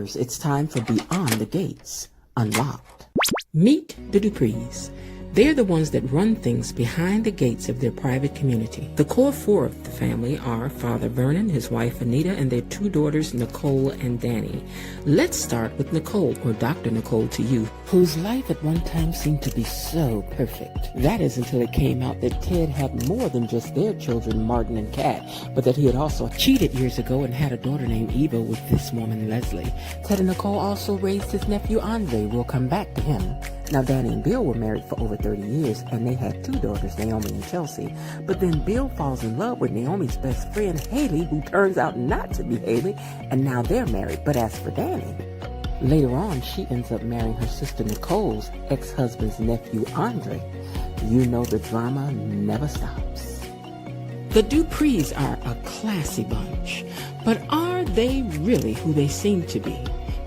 Gatekeepers, it's time for Beyond the Gates Unlocked. Meet the Duprees. They're the ones that run things behind the gates of their private community. The core four of the family are Father Vernon, his wife Anita, and their two daughters Nicole and Danny. Let's start with Nicole, or Dr. Nicole to you, whose life at one time seemed to be so perfect. That is until it came out that Ted had more than just their children, Martin and Kat, but that he had also cheated years ago and had a daughter named Eva with this woman, Leslie. Ted and Nicole also raised his nephew Andre. We'll come back to him. Now, Danny and Bill were married for over 30 years, and they had two daughters, Naomi and Chelsea. But then Bill falls in love with Naomi's best friend, Haley, who turns out not to be Haley, and now they're married. But as for Danny, later on, she ends up marrying her sister Nicole's ex-husband's nephew, Andre. You know the drama never stops. The Duprees are a classy bunch, but are they really who they seem to be?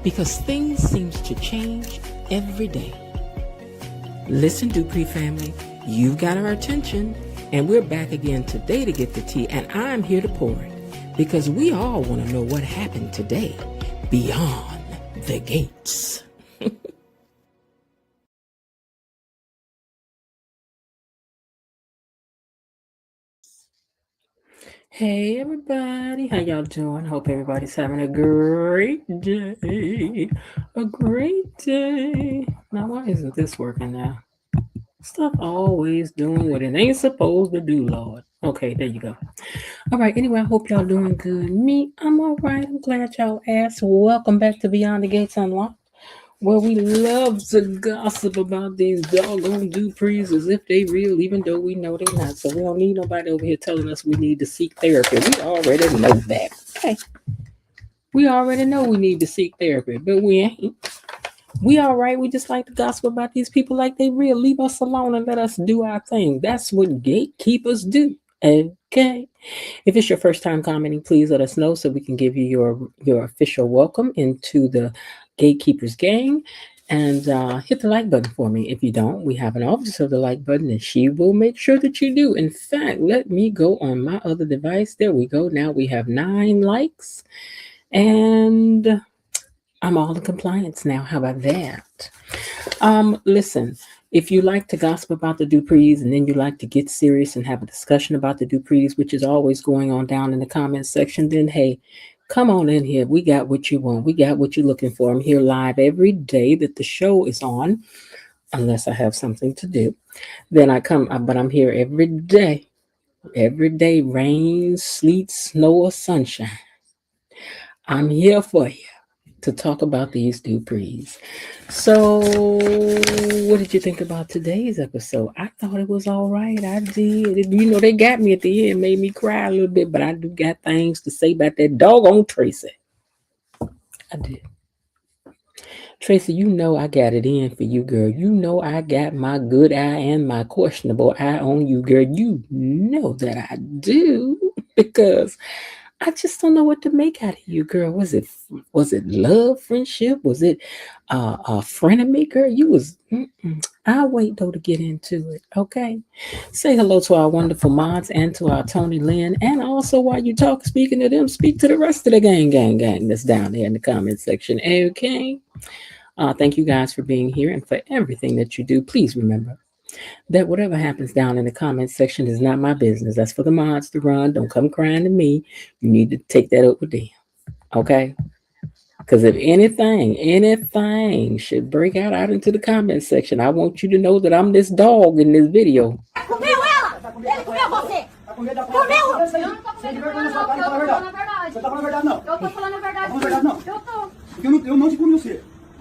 Because things seem to change every day. Listen, Dupree family, you've got our attention, and we're back again today to get the tea, and I'm here to pour it, because we all want to know what happened today beyond the gates. Hey everybody, how y'all doing? Hope everybody's having a great day. A great day. Now, why isn't this working now? Stuff always doing what it ain't supposed to do, Lord. Okay, there you go. All right, anyway, I hope y'all doing good. Me, I'm all right. I'm glad y'all asked. Welcome back to Beyond the Gates Unlocked, where we love to gossip about these doggone Duprees as if they real, even though we know they're not. So we don't need nobody over here telling us we need to seek therapy. We already know that. Okay. We already know we need to seek therapy, but we ain't. We all right. We just like to gossip about these people like they real. Leave us alone and let us do our thing. That's what gatekeepers do. Okay. If it's your first time commenting, please let us know so we can give you your official welcome into the Gatekeepers gang. And hit the like button for me. If you don't, we have an officer of the like button, and she will make sure that you do. In fact, let me go on my other device. There we go. Now we have 9 likes. And I'm all in compliance now. How about that? Listen, if you like to gossip about the Duprees and then you like to get serious and have a discussion about the Duprees, which is always going on down in the comments section, then hey, come on in here. We got what you want. We got what you're looking for. I'm here live every day that the show is on, unless I have something to do. Then I come, but I'm here every day. Every day, rain, sleet, snow, or sunshine. I'm here for you to talk about these Duprees. So, what did you think about today's episode? I thought it was all right. I did. You know, they got me at the end, made me cry a little bit, but I do got things to say about that doggone Tracy. I did. Tracy, you know I got it in for you, girl. You know I got my good eye and my questionable eye on you, girl. You know that I do, because I just don't know what to make out of you, girl. Was it love, friendship? Was it a frenemy, girl? You was. I'll wait though to get into it. Okay. Say hello to our wonderful mods and to our Tony Lynn, and also while you talk, speaking to them, speak to the rest of the gang that's down there in the comment section. Okay. Thank you guys for being here and for everything that you do. Please remember that whatever happens down in the comment section is not my business. That's for the mods to run. Don't come crying to me. You need to take that up with them. Okay? Because if anything should break out into the comment section, I want you to know that I'm this dog in this video.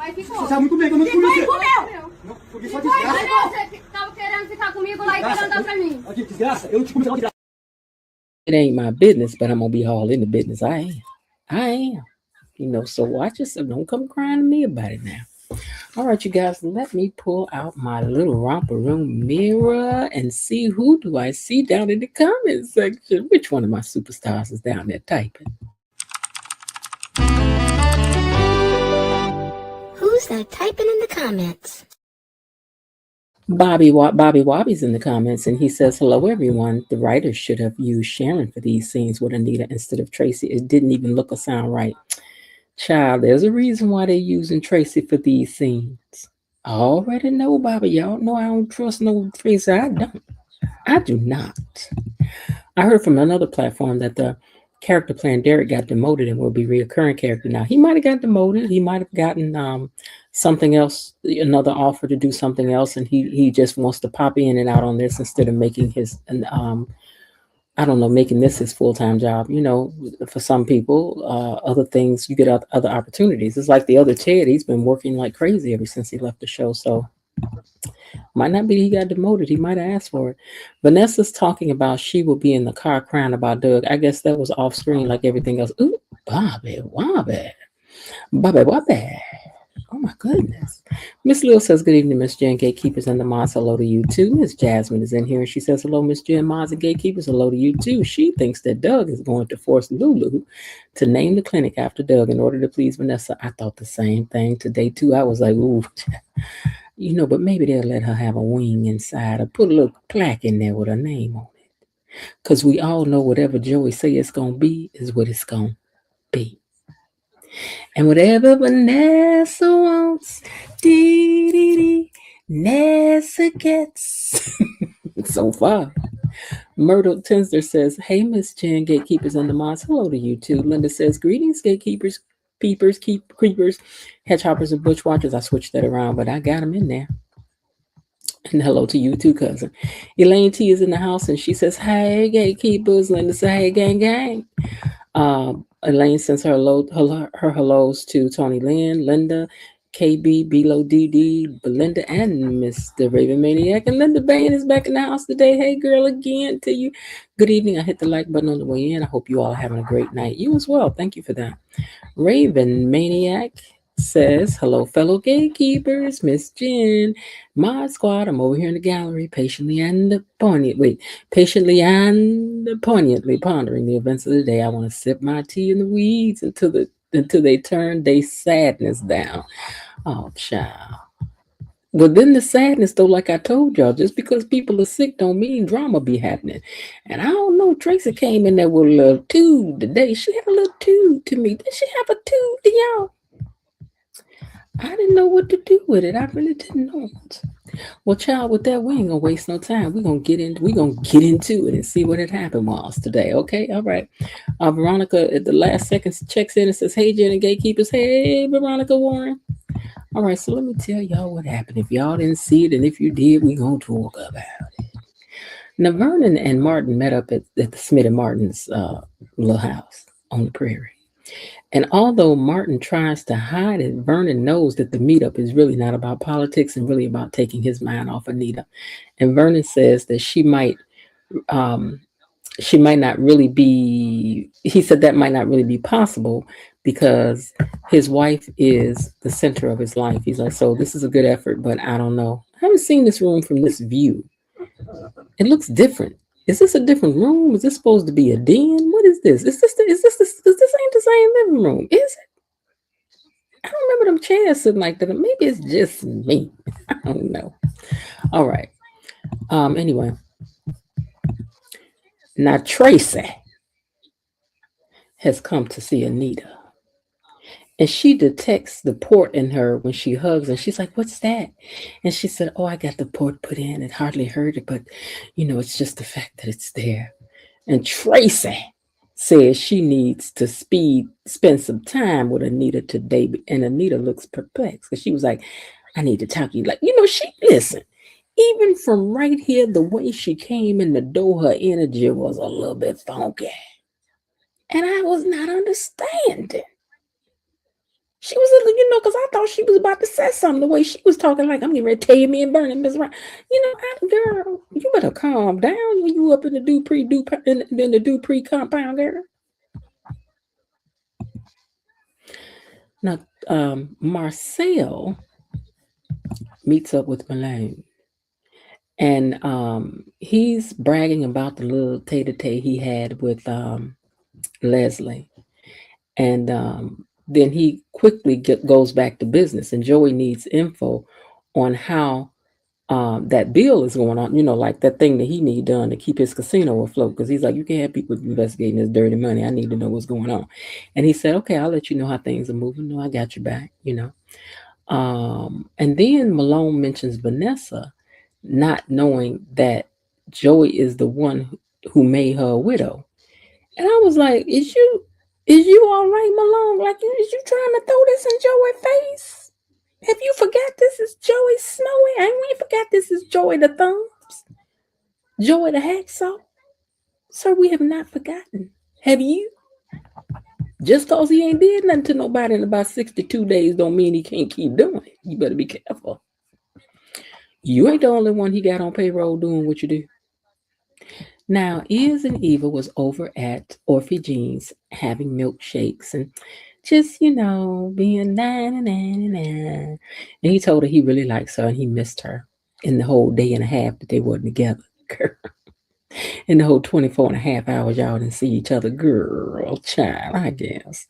Mas ficou. Você sabe muito bem que eu não fui você. Não, porque só desgraça. Você tava querendo ficar comigo lá e querendo dar pra mim. Aqui, desgraça, eu te comecei a desgraça. It ain't my business, but I'm gonna be all in the business. I am. You know, so watch yourself. Don't come crying to me about it now. All right, you guys, let me pull out my little romper room mirror and see who do I see down in the comment section. Which one of my superstars is down there typing? Who's that typing in the comments? Bobby Wobby's in the comments, and he says, hello, everyone. The writers should have used Sharon for these scenes with Anita instead of Tracy. It didn't even look or sound right. Child, there's a reason why they're using Tracy for these scenes. I already know, Bobby. Y'all know I don't trust no Tracy. I don't. I do not. I heard from another platform that the character playing Derek got demoted and will be reoccurring character now. He might have got demoted. He might have gotten something else, another offer to do something else, and he just wants to pop in and out on this instead of making his I don't know, making this his full time job. For some people, other things you get other opportunities. It's like the other Ted. He's been working like crazy ever since he left the show. So might not be he got demoted. He might have asked for it. Vanessa's talking about she will be in the car crying about Doug. I guess that was off screen like everything else. Ooh, Bobby, Wobby. Bobby, Wobby. Oh my goodness. Miss Lil says, good evening, Miss Jen, Gatekeepers and the Mods. Hello to you too. Miss Jasmine is in here and she says, hello, Miss Jen, Mods and Gatekeepers. Hello to you too. She thinks that Doug is going to force Lulu to name the clinic after Doug in order to please Vanessa. I thought the same thing today too. I was like, ooh, but maybe they'll let her have a wing inside or put a little plaque in there with her name on it. Because we all know whatever Joey say it's going to be is what it's going to be. And whatever Vanessa wants, Nessa gets. So far. Myrtle Tinsler says, hey, Miss Jen, Gatekeepers and the Mods. Hello to you too. Linda says, greetings, Gatekeepers, peepers, creepers, hedgehoppers, and bushwatchers. I switched that around, but I got them in there. And hello to you too, cousin. Elaine T is in the house and she says, hey, Gatekeepers. Linda says, hey, gang, gang. Elaine sends her hellos to Tony Lynn, Linda, KB, Bilo, DD, Belinda, and Mr. Raven Maniac. And Linda Bain is back in the house today. Hey, girl, again to you. Good evening. I hit the like button on the way in. I hope you all are having a great night. You as well. Thank you for that. Raven Maniac says, hello, fellow gatekeepers, Miss Jen, Mod Squad. I'm over here in the gallery, patiently and poignantly pondering the events of the day. I want to sip my tea in the weeds until they turn their sadness down. Oh, child. Well, then the sadness, though, like I told y'all, just because people are sick don't mean drama be happening. And I don't know, Tracy came in there with a little toot today. She had a little toot to me. Did she have a toot to y'all? I didn't know what to do with it. I really didn't know. Well, child, with that, we ain't gonna waste no time. We're gonna get into it and see what had happened was today. Okay, all right. Veronica at the last second checks in and says, hey, Jen and Gatekeepers. Hey, Veronica Warren. All right, so let me tell y'all what happened. If y'all didn't see it, and if you did, we gonna talk about it. Now, Vernon and Martin met up at the Smith and Martin's little house on the prairie. And although Martin tries to hide it, Vernon knows that the meetup is really not about politics and really about taking his mind off Anita. And Vernon says that she might not really be, he said that might not really be possible because his wife is the center of his life. He's like, so this is a good effort, but I don't know. I haven't seen this room from this view. It looks different. Is this a different room? Is this supposed to be a den? What is this? Is this ain't the same living room? Is it? I don't remember them chairs sitting like that. Maybe it's just me. I don't know. All right. Anyway. Now Tracy has come to see Anita. And she detects the port in her when she hugs, and she's like, what's that? And she said, oh, I got the port put in. It hardly hurt it, but, it's just the fact that it's there. And Tracy says she needs to spend some time with Anita today. And Anita looks perplexed because she was like, I need to talk to you. Like, listen, even from right here, the way she came in the door, her energy was a little bit funky. And I was not understanding. She was, because I thought she was about to say something the way she was talking, like, I'm getting ready to tell you me and Bernie, Miss Ryan. Girl, you better calm down when you up in the Dupree compound, girl. Now, Marcel meets up with Malone. And he's bragging about the little tete-a-tete he had with Leslie. And then he quickly goes back to business. And Joey needs info on how that bill is going on, like that thing that he need done to keep his casino afloat. Because he's like, you can't have people investigating this dirty money. I need to know what's going on. And he said, okay, I'll let you know how things are moving. No, I got your back. And then Malone mentions Vanessa not knowing that Joey is the one who made her a widow. And I was like, is you all right, Malone? Like, is you trying to throw this in Joey's face? Have you forgot this is Joey Snowy? Ain't we forgot this is Joey the Thumbs? Joey the Hacksaw? Sir, we have not forgotten. Have you? Just cause he ain't did nothing to nobody in about 62 days don't mean he can't keep doing it. You better be careful. You ain't the only one he got on payroll doing what you do. Now, Iz and Eva was over at Orphe Jean's having milkshakes and just, being na na na na na. And he told her he really likes her and he missed her in the whole day and a half that they weren't together. Girl. In the whole 24 and a half hours y'all didn't see each other. Girl, child, I guess.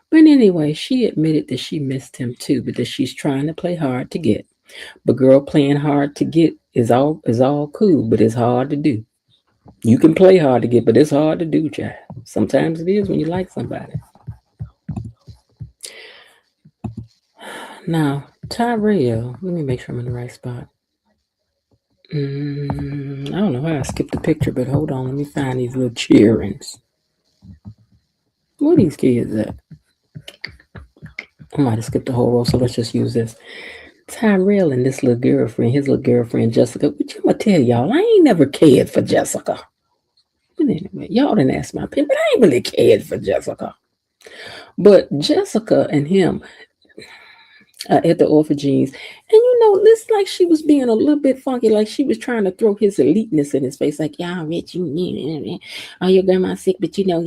But anyway, she admitted that she missed him too, but that she's trying to play hard to get. But girl, playing hard to get is all cool, but it's hard to do. You can play hard to get, but it's hard to do, child. Sometimes it is when you like somebody. Now, Tyrell, let me make sure I'm in the right spot. I don't know how I skipped the picture, but hold on, let me find these little cheerings. Where are these kids at? I might have skipped the whole row, so let's just use this. Tyrell and this little girlfriend, his little girlfriend Jessica. Which I'm gonna tell y'all, I ain't never cared for Jessica. But anyway, y'all didn't ask my opinion, but I ain't really cared for Jessica. But Jessica and him at the orphanages, and this like she was being a little bit funky, like she was trying to throw his eliteness in his face, like y'all rich, oh your grandma sick, but you got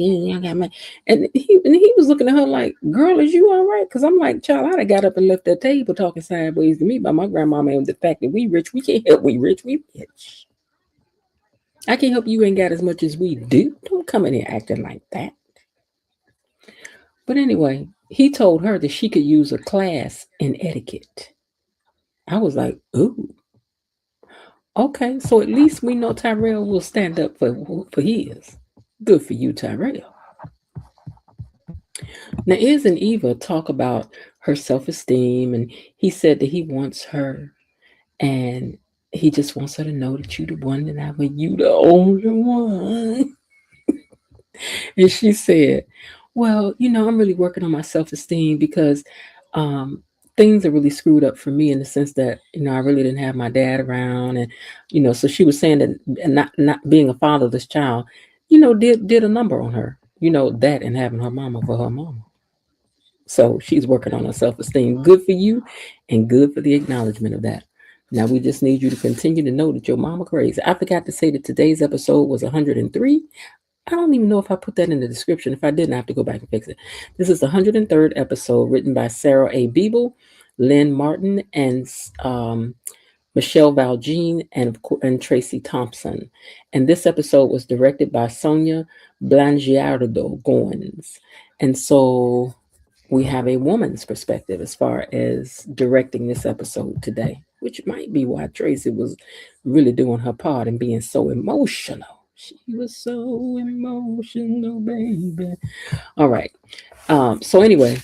my, and he was looking at her like, girl, is you all right? Because I'm like, child, I'd have got up and left that table talking sideways to me by my grandmama and the fact that we rich, we can't help we rich. I can't help you ain't got as much as we do. Don't come in here acting like that. But anyway, he told her that she could use a class in etiquette. I was like, ooh, okay. So at least we know Tyrell will stand up for his. Good for you, Tyrell. Now, Iz and Eva talk about her self-esteem, and he said that he wants her, and he just wants her to know that you the one that I was, you the only one. And she said, well, I'm really working on my self-esteem because things are really screwed up for me in the sense that, I really didn't have my dad around. And, so she was saying that not being a fatherless child, did a number on her, that and having her mama for her mama. So she's working on her self-esteem. Good for you and good for the acknowledgement of that. Now we just need you to continue to know that your mama crazy. I forgot to say that today's episode was 103. I don't even know if I put that in the description. If I didn't, I have to go back and fix it. This is the 103rd episode written by Sarah A. Beeble, Lynn Martin, and Michelle Valjean, and Tracy Thompson. And this episode was directed by Sonia Blangiardo Goins. And so we have a woman's perspective as far as directing this episode today, which might be why Tracy was really doing her part and being so emotional. She was so emotional, baby. All right. So anyway,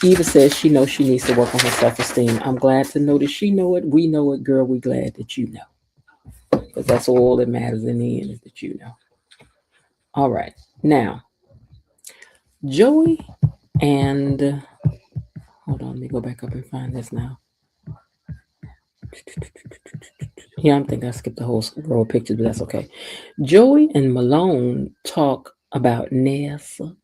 Eva says she knows she needs to work on her self-esteem. I'm glad to know that she know it. We know it, girl. We're glad that you know. Because that's all that matters in the end is that you know. All right. Now, Joey and... hold on. Let me go back up and find this now. Yeah, I'm thinking I skipped the whole row of pictures, but that's okay. Joey and Malone talk about Nessa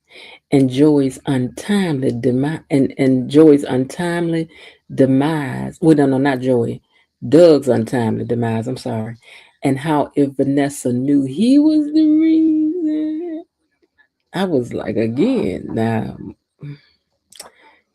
and Joey's untimely demise, and Joey's untimely demise. Well, no, not Joey. Doug's untimely demise. I'm sorry. And how if Vanessa knew he was the reason, I was like, again, now.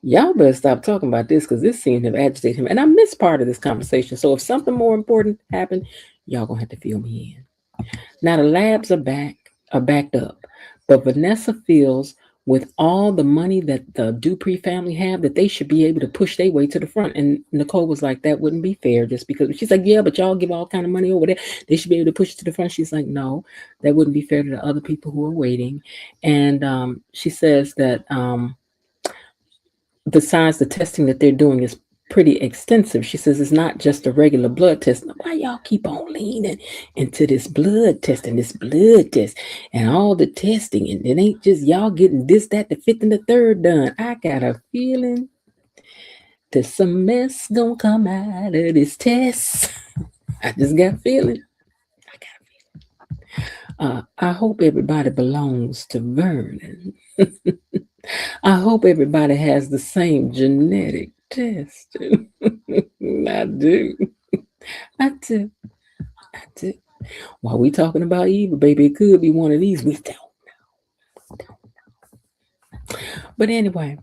Y'all better stop talking about this because this seemed to agitate him. And I missed part of this conversation. So if something more important happened, y'all gonna have to fill me in. Now the labs are backed up. But Vanessa feels with all the money that the Dupree family have, that they should be able to push their way to the front. And Nicole was like, that wouldn't be fair, just because she's like, yeah, but y'all give all kind of money over there. They should be able to push it to the front. She's like, no, that wouldn't be fair to the other people who are waiting. And she says that besides the testing that they're doing is pretty extensive. She says it's not just a regular blood test. Why y'all keep on leaning into this blood test and all the testing, and it ain't just y'all getting this, that, the fifth, and the third done. I got a feeling there's some mess gonna come out of this test. I just got a feeling. I hope everybody belongs to Vernon. I hope everybody has the same genetic test. I do. I do. I do. While we talking about evil, baby, it could be one of these. We don't know. But anyway,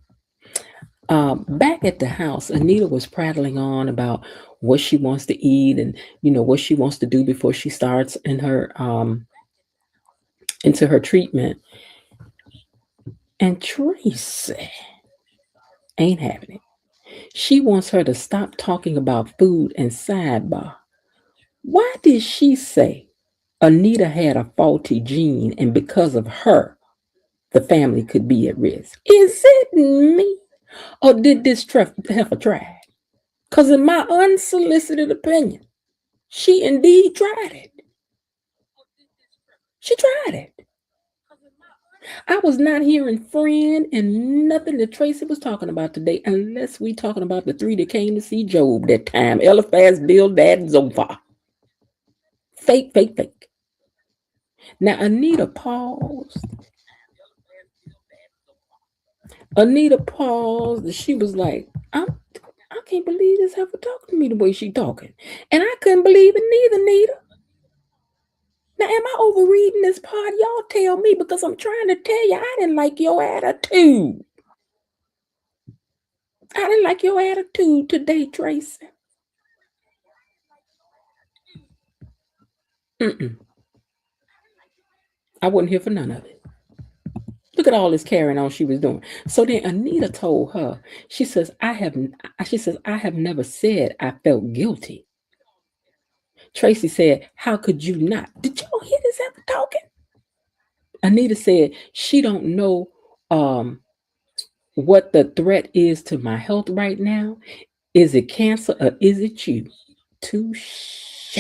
back at the house, Anita was prattling on about what she wants to eat and what she wants to do before she starts in her into her treatment. And Tracy ain't having it. She wants her to stop talking about food and sidebar. Why did she say Anita had a faulty gene and because of her, the family could be at risk? Is it me? Or did this heifer try? Because in my unsolicited opinion, she indeed tried it. She tried it. I was not hearing friend and nothing that Tracy was talking about today, unless we talking about the three that came to see Job that time. Eliphaz, Bildad, and Zophar. Fake, fake, fake. Now, Anita paused. She was like, I can't believe this heifer talking to me the way she talking. And I couldn't believe it neither, Nita. Now, am I overreading this part? Y'all tell me, because I'm trying to tell you I didn't like your attitude. I didn't like your attitude today, Tracy. I wasn't here for none of it. Look at all this carrying on she was doing. So then Anita told her, she says, I have never said I felt guilty. Tracy said, how could you not? Did y'all hear this ever talking? Anita said, she don't know what the threat is to my health right now. Is it cancer or is it you? Touche,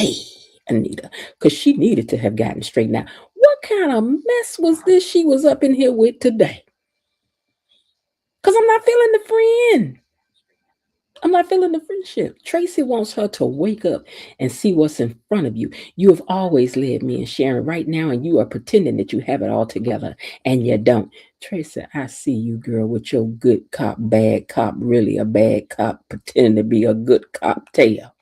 Anita, because she needed to have gotten straightened out. What kind of mess was this she was up in here with today? Because I'm not feeling the friend. I'm not feeling the friendship. Tracy wants her to wake up and see what's in front of you. You have always led me and Sharon right now, and you are pretending that you have it all together, and you don't. Tracy, I see you, girl, with your good cop, bad cop, really a bad cop, pretending to be a good cop tail.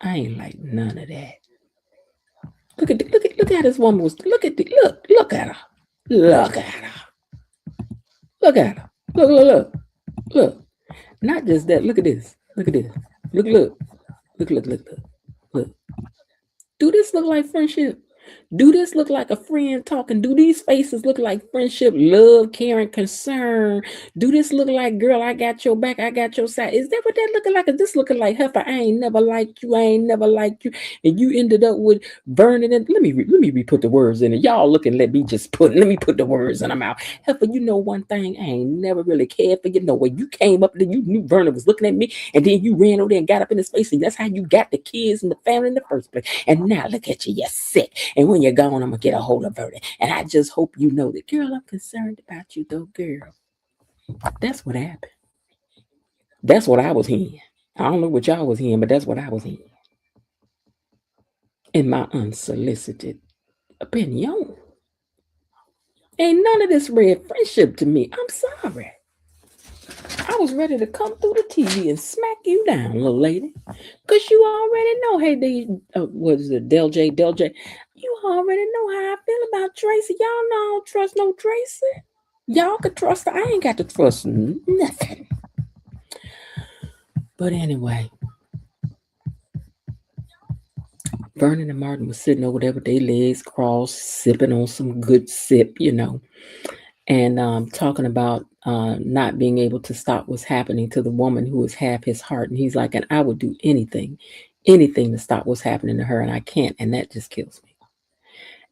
I ain't like none of that. Look at this woman was. Look at her. Look at her. Look. Not just that. Look at this. Look. Do this look like friendship? Do this look like a friend talking? Do these faces look like friendship, love, caring, concern? Do this look like, girl, I got your back, I got your side? Is that what that looking like? Is this looking like, heifer, I ain't never liked you, and you ended up with burning it? Let me re-put the words in it. Y'all looking, let me put the words in my mouth. Heifer, you know one thing, I ain't never really cared for you. No way. You came up there, you knew Vernon was looking at me, and then you ran over there and got up in his face, and that's how you got the kids and the family in the first place. And now look at you, you're sick. And when you're gone, I'm gonna get a hold of Vernon. And I just hope you know that, girl, I'm concerned about you, though, girl. That's what happened. That's what I was hearing. I don't know what y'all was hearing, but that's what I was hearing. In my unsolicited opinion. Ain't none of this red friendship to me. I'm sorry. I was ready to come through the TV and smack you down, little lady. Because you already know, hey, what is it, Del J? You already know how I feel about Tracy. Y'all know I don't trust no Tracy. Y'all could trust her. I ain't got to trust nothing. But anyway, Vernon and Martin was sitting over there with their legs crossed, sipping on some good sip, and talking about not being able to stop what's happening to the woman who is half his heart. And he's like, and I would do anything, anything to stop what's happening to her, and I can't, and that just kills me.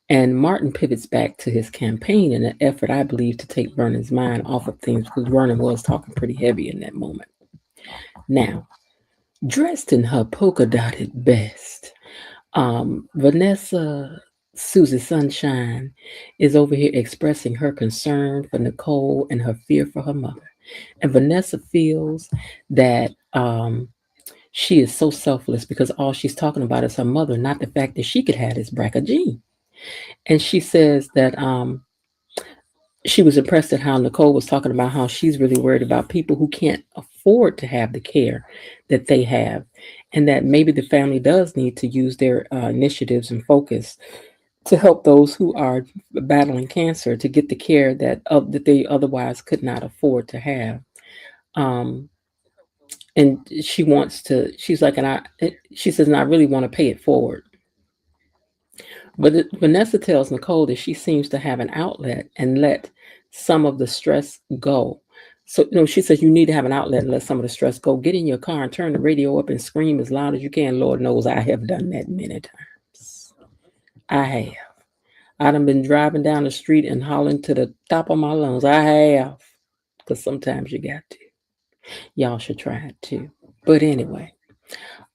And Martin pivots back to his campaign in an effort, I believe, to take Vernon's mind off of things because Vernon was talking pretty heavy in that moment. Now, dressed in her polka dotted best, Vanessa Susie Sunshine is over here expressing her concern for Nicole and her fear for her mother. And Vanessa feels that she is so selfless because all she's talking about is her mother, not the fact that she could have this BRCA gene. And she says that she was impressed at how Nicole was talking about how she's really worried about people who can't afford to have the care that they have, and that maybe the family does need to use their initiatives and focus to help those who are battling cancer to get the care that they otherwise could not afford to have. Um, and she wants to. She's like, and she says, and I really want to pay it forward. But Vanessa tells Nicole that she seems to have an outlet and let some of the stress go. So, she says you need to have an outlet and let some of the stress go. Get in your car and turn the radio up and scream as loud as you can. Lord knows I have done that many times. I have. I done been driving down the street and hollering to the top of my lungs. I have. Because sometimes you got to. Y'all should try it too. But anyway.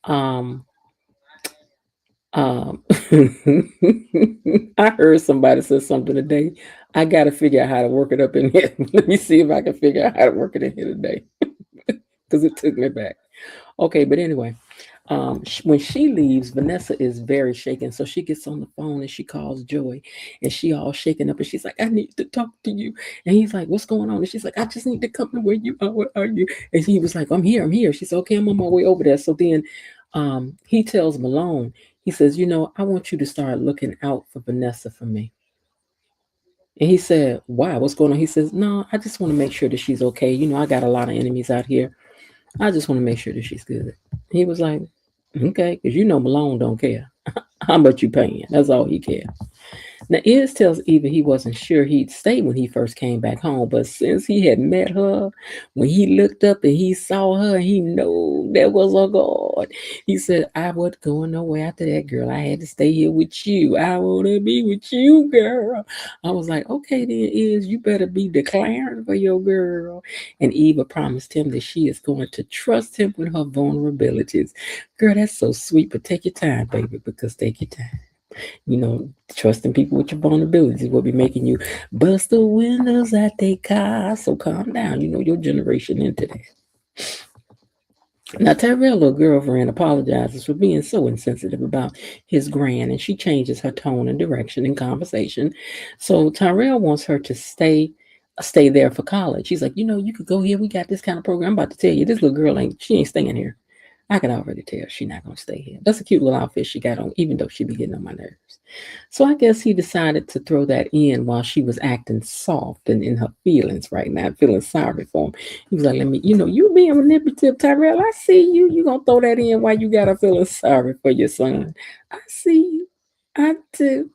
Um, I heard somebody say something today. I got to figure out how to work it up in here. Let me see if I can figure out how to work it in here today because it took me back. Okay, but anyway, when she leaves, Vanessa is very shaken. So she gets on the phone and she calls Joy and she all shaken up and she's like, I need to talk to you. And he's like, what's going on? And she's like, I just need to come to where you are. Where are you? And he was like, I'm here. She said, okay, I'm on my way over there. So then he tells Malone, he says, I want you to start looking out for Vanessa for me. And he said, why? What's going on? He says, no, I just want to make sure that she's okay. I got a lot of enemies out here. I just want to make sure that she's good. He was like, okay, because Malone don't care how much you paying. That's all he cares. Now, Iz tells Eva he wasn't sure he'd stay when he first came back home, but since he had met her, when he looked up and he saw her, he knew there was a God. He said, I wasn't going nowhere after that, girl. I had to stay here with you. I want to be with you, girl. I was like, okay, then, Iz, you better be declaring for your girl. And Eva promised him that she is going to trust him with her vulnerabilities. Girl, that's so sweet, but take your time, baby, because take your time. Trusting people with your vulnerabilities will be making you bust the windows out their car. So calm down. Your generation into that. Now, Tyrell, little girlfriend, apologizes for being so insensitive about his grand, and she changes her tone and direction in conversation. So Tyrell wants her to stay there for college. She's like, you could go here. We got this kind of program. I'm about to tell you, this little girl ain't staying here. I can already tell she's not going to stay here. That's a cute little outfit she got on, even though she be getting on my nerves. So I guess he decided to throw that in while she was acting soft and in her feelings right now, feeling sorry for him. He was like, let me, you being manipulative, Tyrell, I see you. You going to throw that in while you got her feeling sorry for your son. I see you. I do.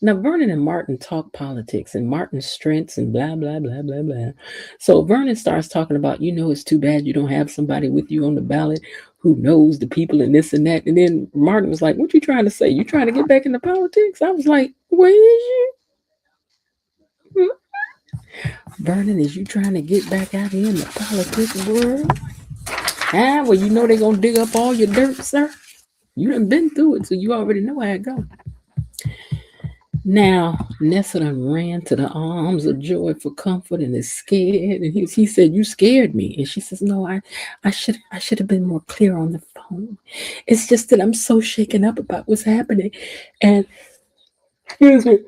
Now, Vernon and Martin talk politics and Martin's strengths and blah, blah, blah, blah, blah. So Vernon starts talking about, it's too bad you don't have somebody with you on the ballot who knows the people and this and that. And then Martin was like, what you trying to say? You trying to get back into politics? I was like, where is you? Vernon, is you trying to get back out here in the politics world? Well, they're going to dig up all your dirt, sir. You done been through it, so you already know how it goes. Now, Nessa done ran to the arms of Joy for comfort and is scared. And he said, you scared me. And she says, no, I should have been more clear on the phone. It's just that I'm so shaken up about what's happening. And excuse me.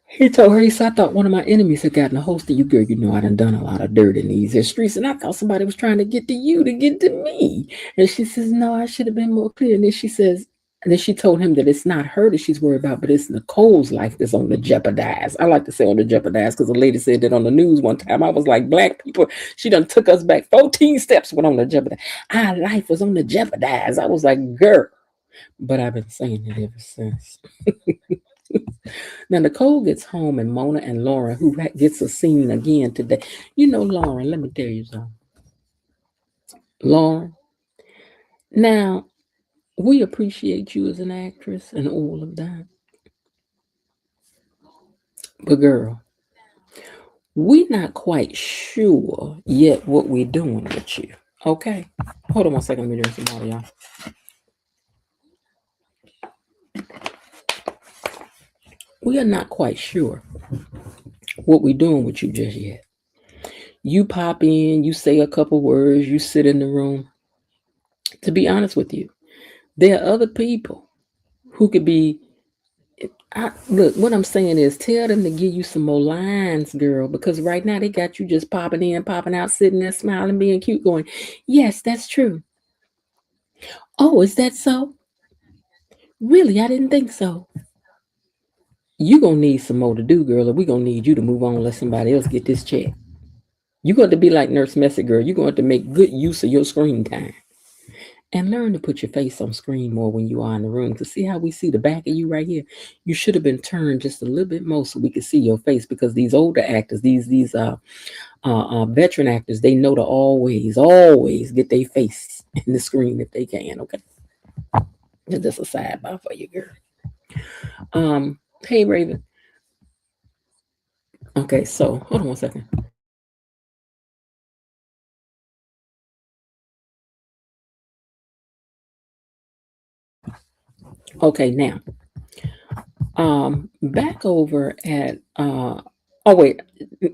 He told her, I thought one of my enemies had gotten a host of you, girl. I done a lot of dirt in these streets, and I thought somebody was trying to get to you to get to me. And she says, no, I should have been more clear. And then she says, and then she told him that it's not her that she's worried about, but it's Nicole's life that's on the jeopardize. I like to say on the jeopardize because the lady said that on the news one time. I was like, black people, she done took us back 14 steps went on the jeopardize. Our life was on the jeopardize. I was like, girl. but I've been saying it ever since. Now Nicole gets home, and Mona and Lauren, who gets a scene again today. You know, Lauren, let me tell you something. Lauren, now we appreciate you as an actress and all of that, but girl, we're not quite sure yet what we're doing with you. Okay, hold on one second. Let me drink some water, y'all. We are not quite sure what we're doing with you just yet. You pop in, you say a couple words, you sit in the room. To be honest with you, there are other people who could be. Look, what I'm saying is tell them to give you some more lines, girl, because right now they got you just popping in, popping out, sitting there, smiling, being cute, going, yes, that's true. Oh, is that so? Really? I didn't think so. You gonna need some more to do, girl, or we gonna need you to move on and let somebody else get this check. You're going to be like Nurse Messy, girl. You're going to make good use of your screen time. And learn to put your face on screen more when you are in the room. To see how we see the back of you right here, you should have been turned just a little bit more so we could see your face. Because these older actors, these veteran actors, they know to always get their face in the screen if they can. Okay, it's just a sidebar for you, girl. Hey Raven. Okay, so hold on one second. Okay, now back over at oh wait,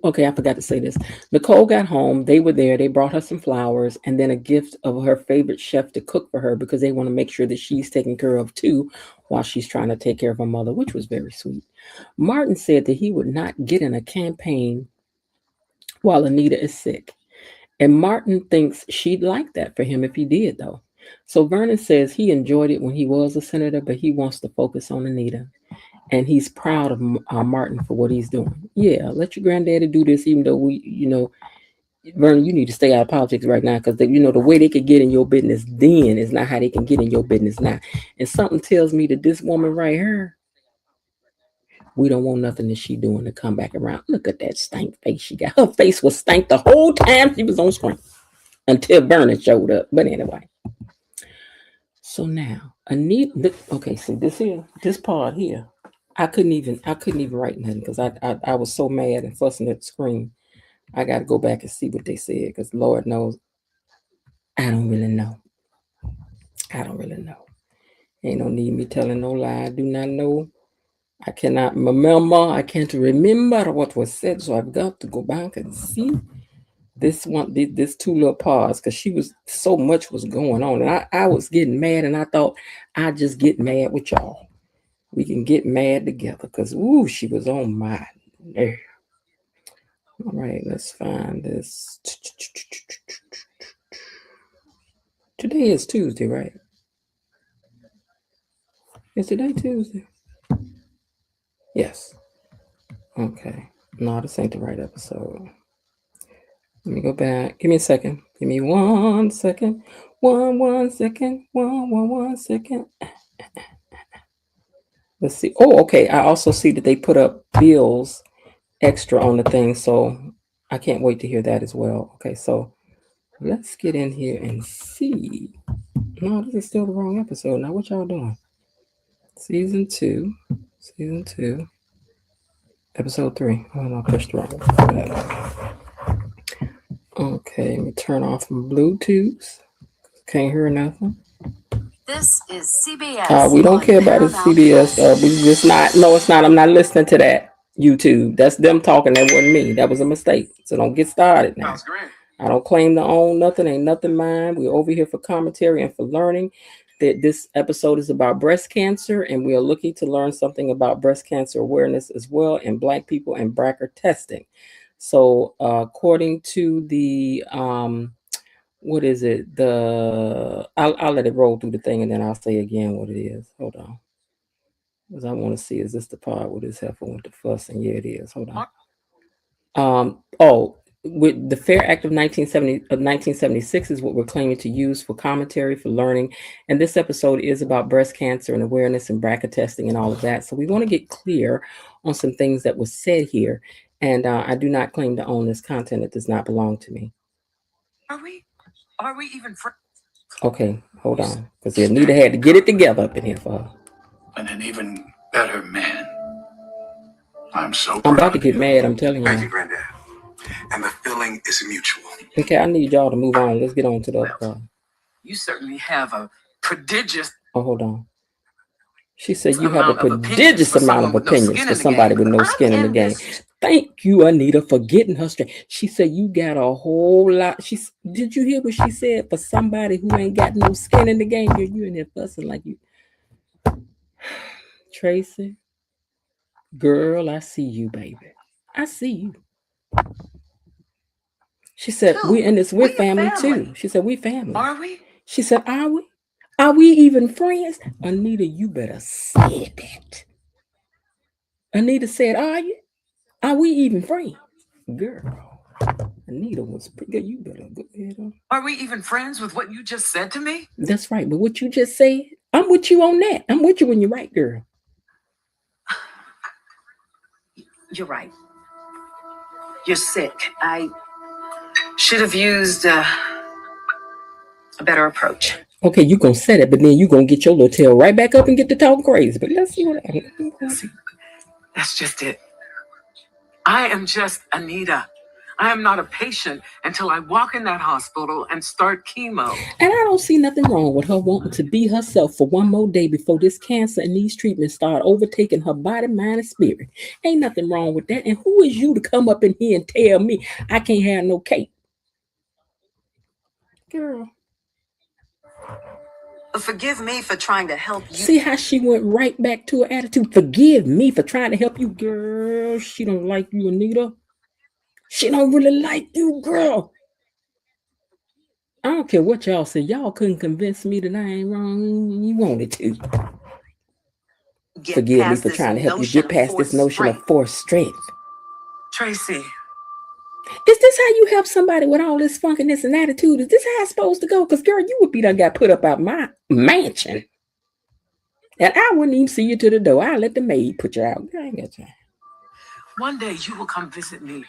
okay, I forgot to say this. Nicole got home, they were there, they brought her some flowers and then a gift of her favorite chef to cook for her because they want to make sure that she's taken care of too while she's trying to take care of her mother, which was very sweet. Martin said that he would not get in a campaign while Anita is sick. And Martin thinks she'd like that for him if he did, though. So Vernon says he enjoyed it when he was a senator, but he wants to focus on Anita. And he's proud of Martin for what he's doing. Yeah, let your granddaddy do this, even though Vernon, you need to stay out of politics right now because the way they could get in your business then is not how they can get in your business now. And something tells me that this woman right here, we don't want nothing that she doing to come back around. Look at that stank face she got. Her face was stank the whole time she was on screen until Vernon showed up. But anyway, so now Anita. Okay, see this part here. I couldn't even write nothing because I was so mad and fussing at the screen. I got to go back and see what they said because Lord knows I don't really know. I don't really know. Ain't no need me telling no lie. I do not know. I cannot remember. I can't remember what was said, so I've got to go back and see this one. This two little pause because she was so much was going on, and I was getting mad, and I thought I just get mad with y'all. We can get mad together because ooh, she was on my nerve. All right, let's find this. Today is Tuesday, right? Is today Tuesday? Yes. Okay. No, this ain't the right episode. Let me go back. Give me a second. Give me 1 second. One second. One second. Let's see. Oh, okay. I also see that they put up bills extra on the thing, so I can't wait to hear that as well. Okay, so let's get in here and see. No, this is still the wrong episode. Now, what y'all doing? Season 2. Season 2. Episode 3. Oh, no, I pushed the wrong one. Okay, let me turn off my Bluetooth. Can't hear nothing. This is CBS. We don't care about the CBS. We just not. No, it's not. I'm not listening to that. YouTube. That's them talking. That wasn't me. That was a mistake. So don't get started now. Sounds great. I don't claim to own nothing. Ain't nothing mine. We're over here for commentary and for learning. That this episode is about breast cancer, and we are looking to learn something about breast cancer awareness as well, and Black people and BRCA testing. So, according to the what is it? I'll let it roll through the thing, and then I'll say again what it is. Hold on, because I want to see is this the part where this heifer went to fuss? And yeah, it is. Hold on. Oh, with the Fair Act of 1976 is what we're claiming to use for commentary, for learning. And this episode is about breast cancer and awareness and BRCA testing and all of that. So we want to get clear on some things that was said here. And I do not claim to own this content. It does not belong to me. Are we even friends? Okay, hold on. Because Anita had to get it together up in here for her. And an even better man. I'm about to get mad, I'm telling you. Thank you, Granddad. And the feeling is mutual. Okay, I need y'all to move on. Let's get on to the other part. You certainly have a prodigious... Oh, hold on. She said you have a prodigious amount of opinions for somebody with no skin in the game. Thank you, Anita, for getting her straight. She said you got a whole lot. Did you hear what she said? For somebody who ain't got no skin in the game, you in there fussing like you. Tracy, girl, I see you, baby. I see you. She said, we're family too. She said, we family. Are we? She said, are we? Are we even friends? Anita, you better say that. Anita said, are you? Are we even friends? Girl, Anita was pretty good. You better go ahead. Are we even friends with what you just said to me? That's right. But what you just said, I'm with you on that. I'm with you when you're right, girl. You're right. You're sick. I should have used a better approach. Okay, you gonna say that, but then you gonna get your little tail right back up and get to talking crazy. But let's see what happens. That's just it. I am just Anita. I am not a patient until I walk in that hospital and start chemo. And I don't see nothing wrong with her wanting to be herself for one more day before this cancer and these treatments start overtaking her body, mind, and spirit. Ain't nothing wrong with that. And who is you to come up in here and tell me I can't have no cake? Girl. Forgive me for trying to help you. See how she went right back to her attitude? Forgive me for trying to help you, girl. She don't like you, Anita. She don't really like you, girl. I don't care what y'all say. Y'all couldn't convince me that I ain't wrong. You wanted to. Forgive me for trying to help you get past this notion of forced strength. Tracy. Is this how you help somebody with all this funkiness and attitude? Is this how it's supposed to go? Because, girl, you would be done got put up out my mansion. And I wouldn't even see you to the door. I'd let the maid put you out. I ain't got time. One day you will come visit me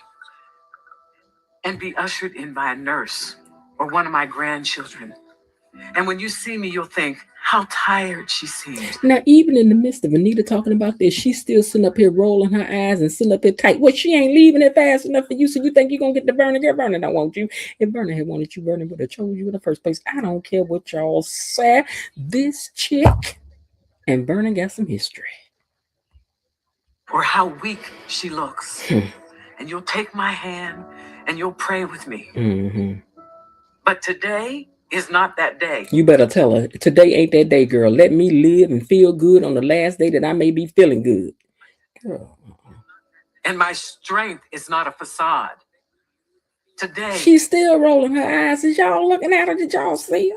and be ushered in by a nurse or one of my grandchildren. And when you see me, you'll think how tired she seems. Now, even in the midst of Anita talking about this, she's still sitting up here rolling her eyes and sitting up here tight. Well, she ain't leaving it fast enough for you, so you think you're going to get the Vernon? Girl, Vernon don't want you. If Vernon had wanted you, Vernon would have chose you in the first place. I don't care what y'all say. This chick and Vernon got some history. Or how weak she looks. And you'll take my hand and you'll pray with me. Mm-hmm. But today is not that day. You better tell her, today ain't that day, girl. Let me live and feel good on the last day that I may be feeling good. Girl. And my strength is not a facade. Today, she's still rolling her eyes. Is y'all looking at her? Did y'all see her?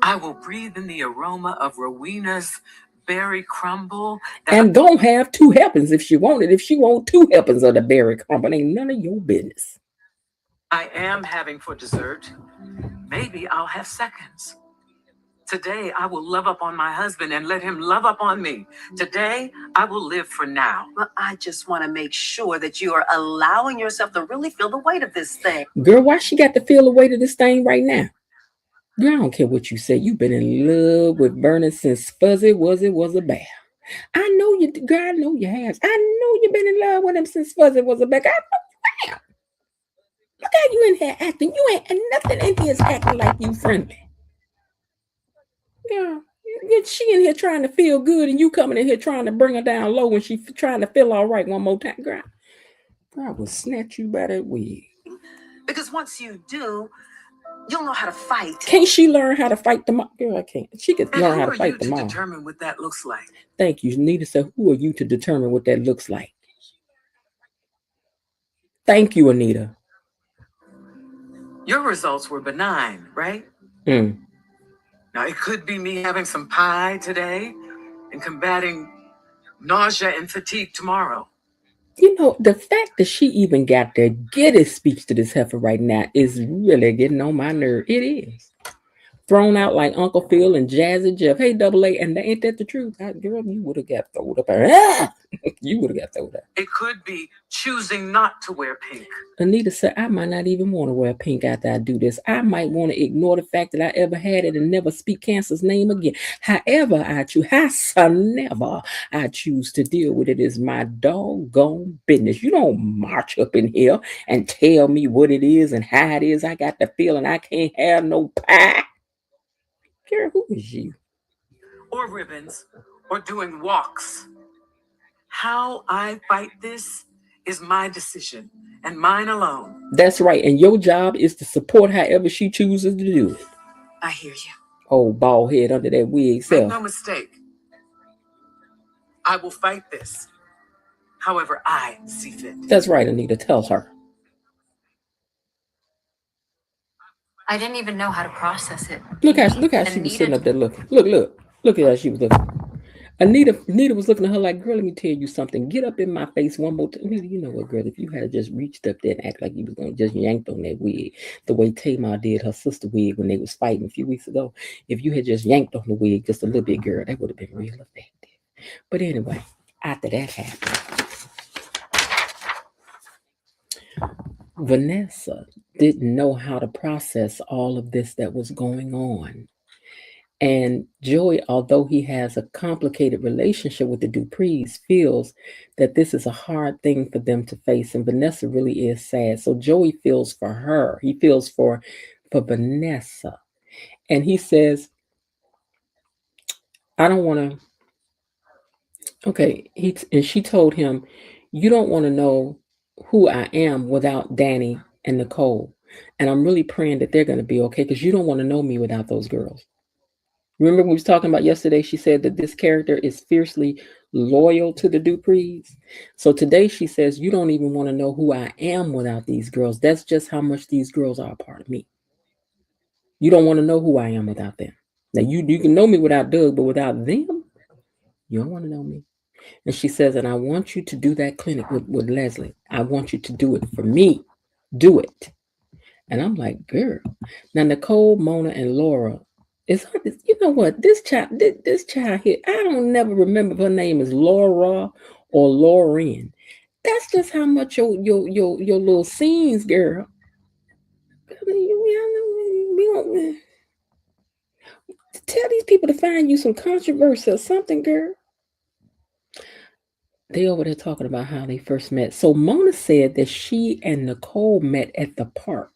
I will breathe in the aroma of Rowena's berry crumble. And don't have two helpings if she wanted. If she want two helpings of the berry crumble, ain't none of your business. I am having for dessert. Maybe I'll have seconds. Today, I will love up on my husband and let him love up on me. Today, I will live for now. Well, I just want to make sure that you are allowing yourself to really feel the weight of this thing. Girl, why she got to feel the weight of this thing right now? Girl, I don't care what you say. You've been in love with Vernon since Fuzzy was a bear. I know you, girl, I know you have. I know you've been in love with him since Fuzzy was a bear. I know you have. Look how you in here acting. You ain't nothing in here is acting like you friendly. Yeah, she in here trying to feel good, and you coming in here trying to bring her down low when she trying to feel all right one more time. Girl, I will snatch you by that wig. Because once you do, you'll know how to fight. Can't she learn how to fight tomorrow? Girl, I can't. She could learn how to fight tomorrow. To determine what that looks like? Thank you, Nita said. Who are you to determine what that looks like? Thank you, Anita. Your results were benign, right? Now, it could be me having some pie today and combating nausea and fatigue tomorrow. You know, the fact that she even got to get a speech to this heifer right now is really getting on my nerve. It is. Thrown out like Uncle Phil and Jazzy Jeff. Hey, double A, and ain't that the truth? Girl, you would have got thrown up. You would have got thrown up. It could be choosing not to wear pink. Anita said, I might not even want to wear pink after I do this. I might want to ignore the fact that I ever had it and never speak cancer's name again. However I choose, howsoever I choose to deal with it is my doggone business. You don't march up in here and tell me what it is and how it is. I got the feeling I can't have no pie. Girl, who is you? Or ribbons, or doing walks. How I fight this is my decision and mine alone. That's right. And your job is to support however she chooses to do it. I hear you. Oh, bald head under that wig Make self. no mistake. I will fight this however I see fit. That's right, Anita. Tell her. I didn't even know how to process it. Look how she was sitting up there looking. Look at how she was looking. Anita was looking at her like, girl, let me tell you something. Get up in my face one more time. You know what, girl? If you had just reached up there and act like you was gonna just yanked on that wig, the way Tamar did her sister wig when they was fighting a few weeks ago, if you had just yanked on the wig just a little bit, girl, that would have been real effective. But anyway, after that happened, Vanessa didn't know how to process all of this that was going on. And Joey, although he has a complicated relationship with the Duprees, feels that this is a hard thing for them to face. And Vanessa really is sad. So Joey feels for her. He feels for Vanessa. And he says, I don't want to. Okay. And she told him, you don't want to know who I am without Danny and Nicole. And I'm really praying that they're going to be okay because you don't want to know me without those girls. Remember we was talking about yesterday, she said that this character is fiercely loyal to the Duprees. So today she says, you don't even want to know who I am without these girls. That's just how much these girls are a part of me. You don't want to know who I am without them. Now you can know me without Doug, but without them, you don't want to know me. And she says, and I want you to do that clinic with Leslie. I want you to do it for me. Do it. And I'm like, girl. Now Nicole, Mona, and Laura, it's you know what? This child here, I don't never remember if her name is Laura or Lauren. That's just how much your little scenes, girl. Tell these people to find you some controversy or something, girl. They over there talking about how they first met. So Mona said that she and Nicole met at the park.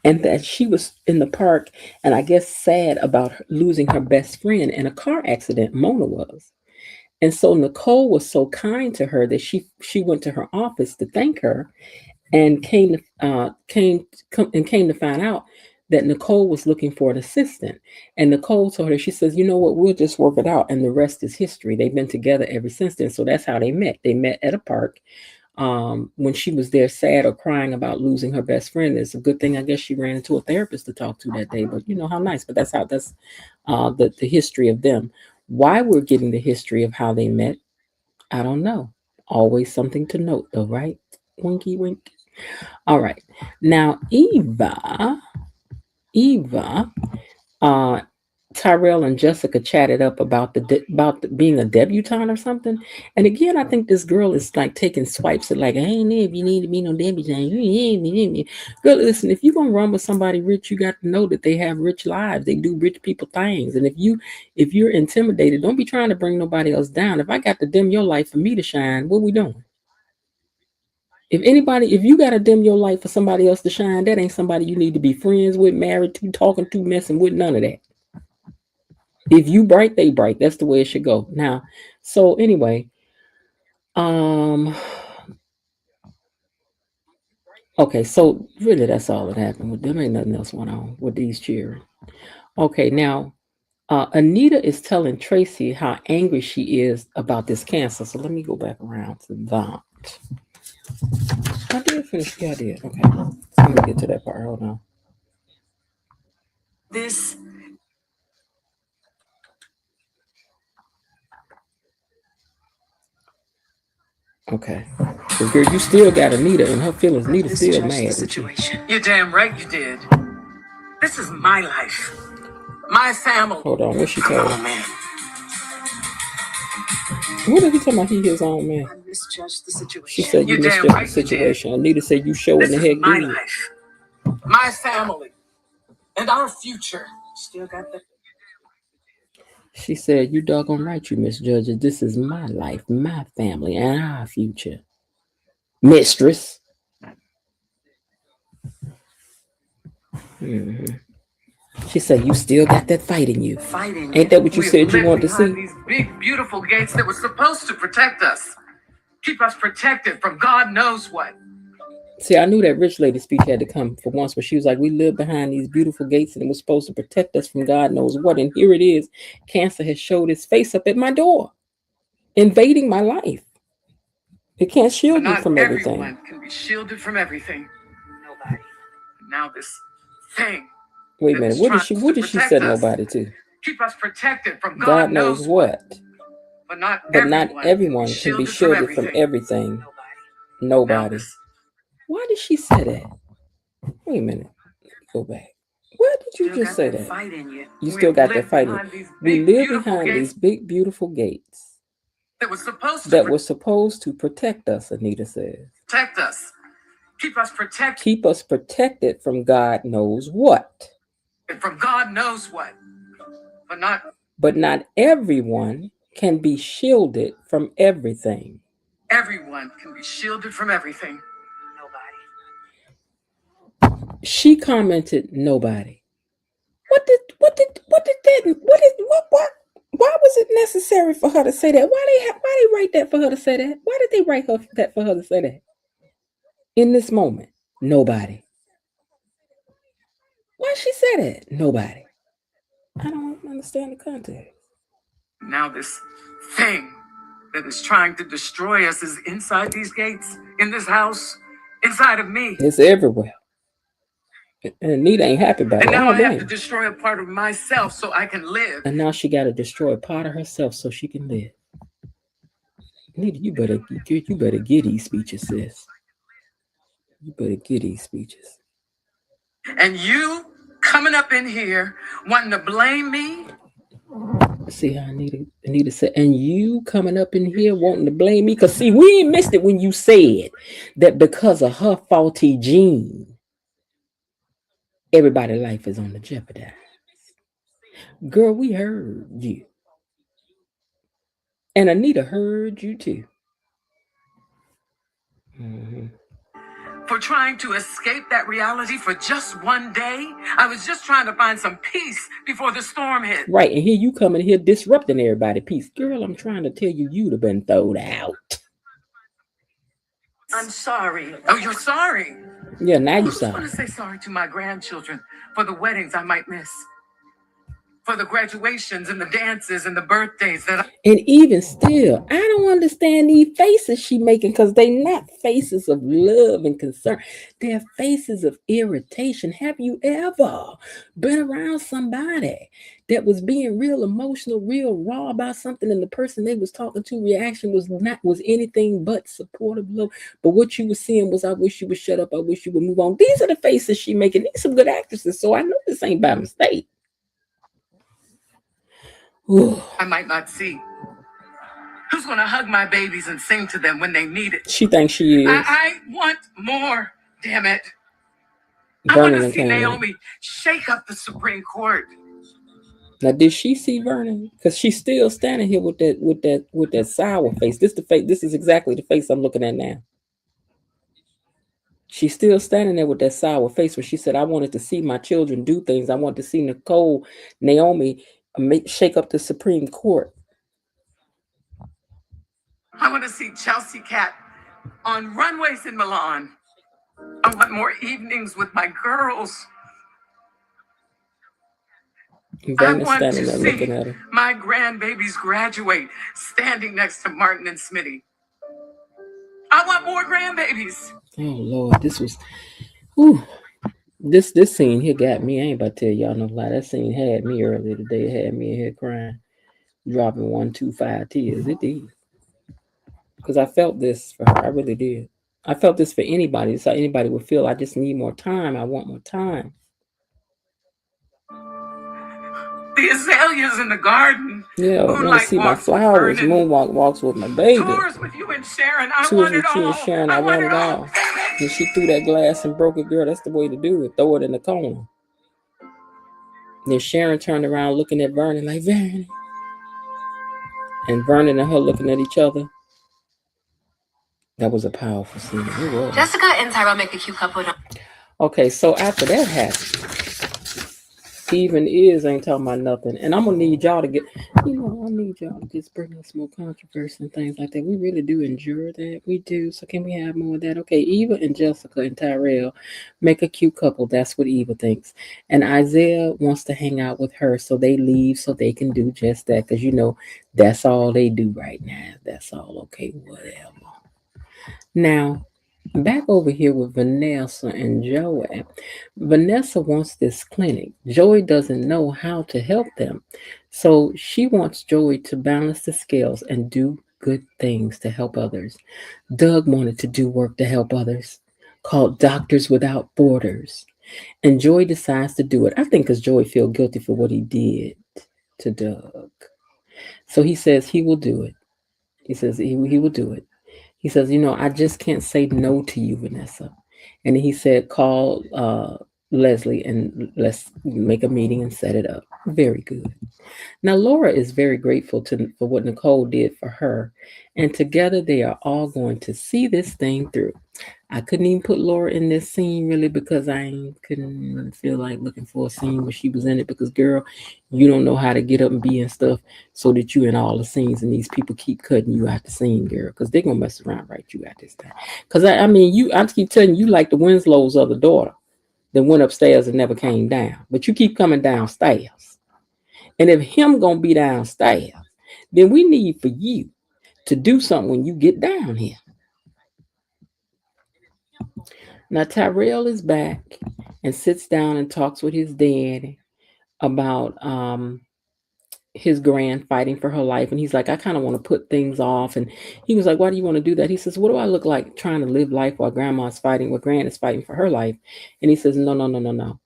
And that she was in the park and I guess sad about losing her best friend in a car accident. Mona was. And so Nicole was so kind to her that she went to her office to thank her and came to find out that Nicole was looking for an assistant. And Nicole told her, she says, you know what, we'll just work it out. And the rest is history. They've been together ever since then. So that's how they met. They met at a park. When she was there sad or crying about losing her best friend. It's a good thing I guess she ran into a therapist to talk to that day, but you know how nice. But that's the history of them. Why we're getting the history of how they met, I don't know. Always something to note though, right? Winky wink. All right. Now Eva, Tyrell and Jessica chatted up about being a debutante or something. And again, I think this girl is like taking swipes at like, I ain't know if you need to be no debutante. Girl, listen, if you're gonna run with somebody rich, you got to know that they have rich lives. They do rich people things. And if you're intimidated, don't be trying to bring nobody else down. If I got to dim your light for me to shine, what we doing? If you got to dim your light for somebody else to shine, that ain't somebody you need to be friends with, married to, talking to, messing with, none of that. If you bright, they bright. That's the way it should go. Now, so anyway, okay, so really that's all that happened with them. Ain't nothing else went on with these children. Okay, now Anita is telling Tracy how angry she is about this cancer. So let me go back around to that. I did finish. Yeah, I did. Okay. Let me get to that part. Hold on. This Okay. But girl, you still got Anita and her feelings. Anita still mad. Situation. You're damn right you did. This is my life. My family. Hold on, what she told him? What did he talking about? He his own man. I misjudged the situation. She said you misjudged the situation. Anita said you showing the heck my good. life. My family. And our future. Still got the. She said, you doggone right, you misjudge it. This is my life, my family, and our future. Mistress. Mm-hmm. She said, you still got that fight in you. Ain't that what you said you wanted to see? These big, beautiful gates that were supposed to protect us. Keep us protected from God knows what. See, I knew that rich lady speech had to come for once, but she was like, we live behind these beautiful gates and it was supposed to protect us from God knows what. And here it is. Cancer has showed its face up at my door, invading my life. It can't shield you from everything. Everyone can be shielded from everything. Nobody. Now this thing. Wait a minute. What did she say nobody to? Keep us protected from God knows what. But not everyone can be shielded from everything. Nobody. Why did she say that? Wait a minute. Go back. Why did you just say that? You still got that fight in you. We live behind these big, beautiful gates that was supposed to protect us, Anita says. Protect us. Keep us protected. Keep us protected from God knows what. From God knows what. But not everyone can be shielded from everything. Everyone can be shielded from everything. She commented, nobody. Why was it necessary for her to say that? Why they write that for her to say that? Why did they write that for her to say that? In this moment, nobody. Why she said that? Nobody. I don't understand the context. Now this thing that is trying to destroy us is inside these gates, in this house, inside of me. It's everywhere. And Anita ain't happy about it. And now I have to destroy a part of myself so I can live. And now she got to destroy a part of herself so she can live. Anita, you better get these speeches, sis. You better get these speeches. And you coming up in here wanting to blame me? See how Anita said, and you coming up in here wanting to blame me? Because see, we ain't missed it when you said that because of her faulty gene, everybody's life is on the jeopardize. Girl, we heard you. And Anita heard you too. Mm-hmm. For trying to escape that reality for just one day. I was just trying to find some peace before the storm hit. Right, and here you coming here disrupting everybody's peace. Girl, I'm trying to tell you, you'd have been thrown out. I'm sorry. Oh, you're sorry? Yeah, now you're sorry. I want to say sorry to my grandchildren for the weddings I might miss. For the graduations and the dances and the birthdays and even still, I don't understand these faces she making, because they not faces of love and concern. They're faces of irritation. Have you ever been around somebody that was being real emotional, real raw about something, and the person they was talking to reaction was anything but supportive love? But what you were seeing was, I wish you would shut up. I wish you would move on. These are the faces she making. These are some good actresses, so I know this ain't by mistake. I might not see. Who's going to hug my babies and sing to them when they need it? She thinks she is. I want more, damn it. I want to see Naomi shake up the Supreme Court. Now, did she see Vernon? Because she's still standing here with that sour face. This is exactly the face I'm looking at now. She's still standing there with that sour face where she said, I wanted to see my children do things. I want to see Naomi shake up the Supreme Court. I want to see Chelsea Cat on runways in Milan. I want more evenings with my girls. I want to see my grandbabies graduate standing next to Martin and Smitty. I want more grandbabies. Oh, Lord, this was... Whew. This scene here got me. I ain't about to tell y'all no lie. That scene had me earlier today. It had me in here crying, dropping 1, 2, 5 tears. It did. because I felt this for her. I really did. I felt this for anybody. It's how anybody would feel. I just need more time. I want more time. The azaleas in the garden. Yeah, I want to Moonlight see my walks with flowers. Vernon. Moonwalk walks with my baby. Tours with you and Sharon. I Tours want with it you all. and Sharon. I want it all. And she threw that glass and broke it, girl. That's the way to do it. Throw it in the corner. Then Sharon turned around looking at Vernon like, Vernon. And Vernon and her looking at each other. That was a powerful scene. It was. Jessica and Tyrell make a cute couple. Okay, so after that happened, even is ain't talking about nothing. And I'm going to need y'all to get, I need y'all to just bring us more controversy and things like that. We really do endure that. We do. So can we have more of that? Okay, Eva and Jessica and Tyrell make a cute couple. That's what Eva thinks. And Isaiah wants to hang out with her. So they leave so they can do just that. Because, that's all they do right now. That's all okay, whatever. Now, back over here with Vanessa and Joey. Vanessa wants this clinic. Joey doesn't know how to help them. So she wants Joey to balance the scales and do good things to help others. Doug wanted to do work to help others, called Doctors Without Borders. And Joey decides to do it. I think because Joey feels guilty for what he did to Doug. So he says he will do it. He says he will do it. He says, I just can't say no to you, Vanessa. And he said, call Leslie and let's make a meeting and set it up. Very good. Now, Laura is very grateful for what Nicole did for her. And together they are all going to see this thing through. I couldn't even put Laura in this scene really because I couldn't feel like looking for a scene where she was in it because, girl, you don't know how to get up and be in stuff so that you in all the scenes and these people keep cutting you out the scene, girl, because they're going to mess around right you out this time. Because, I keep telling you like the Winslow's other daughter that went upstairs and never came down. But you keep coming downstairs. And if him going to be downstairs, then we need for you to do something when you get down here. Now, Tyrell is back and sits down and talks with his daddy about his grand fighting for her life. And he's like, I kind of want to put things off. And he was like, why do you want to do that? He says, what do I look like trying to live life while grandma's fighting, while grand is fighting for her life? And he says, no.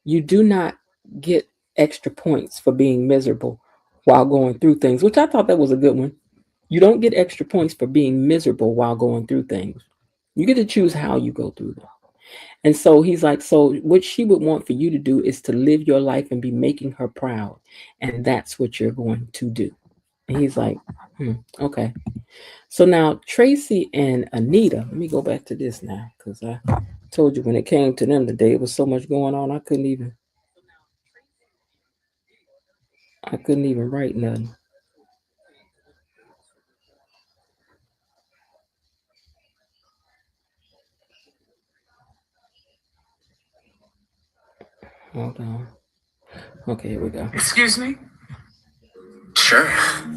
You do not get extra points for being miserable while going through things, which I thought that was a good one. You don't get extra points for being miserable while going through things. You get to choose how you go through them. And so he's like, so what she would want for you to do is to live your life and be making her proud. And that's what you're going to do. And he's like, okay. So now Tracy and Anita, let me go back to this now, because I told you when it came to them today, it was so much going on. I couldn't even write nothing. Hold on. Okay, here we go. Excuse me? Sure.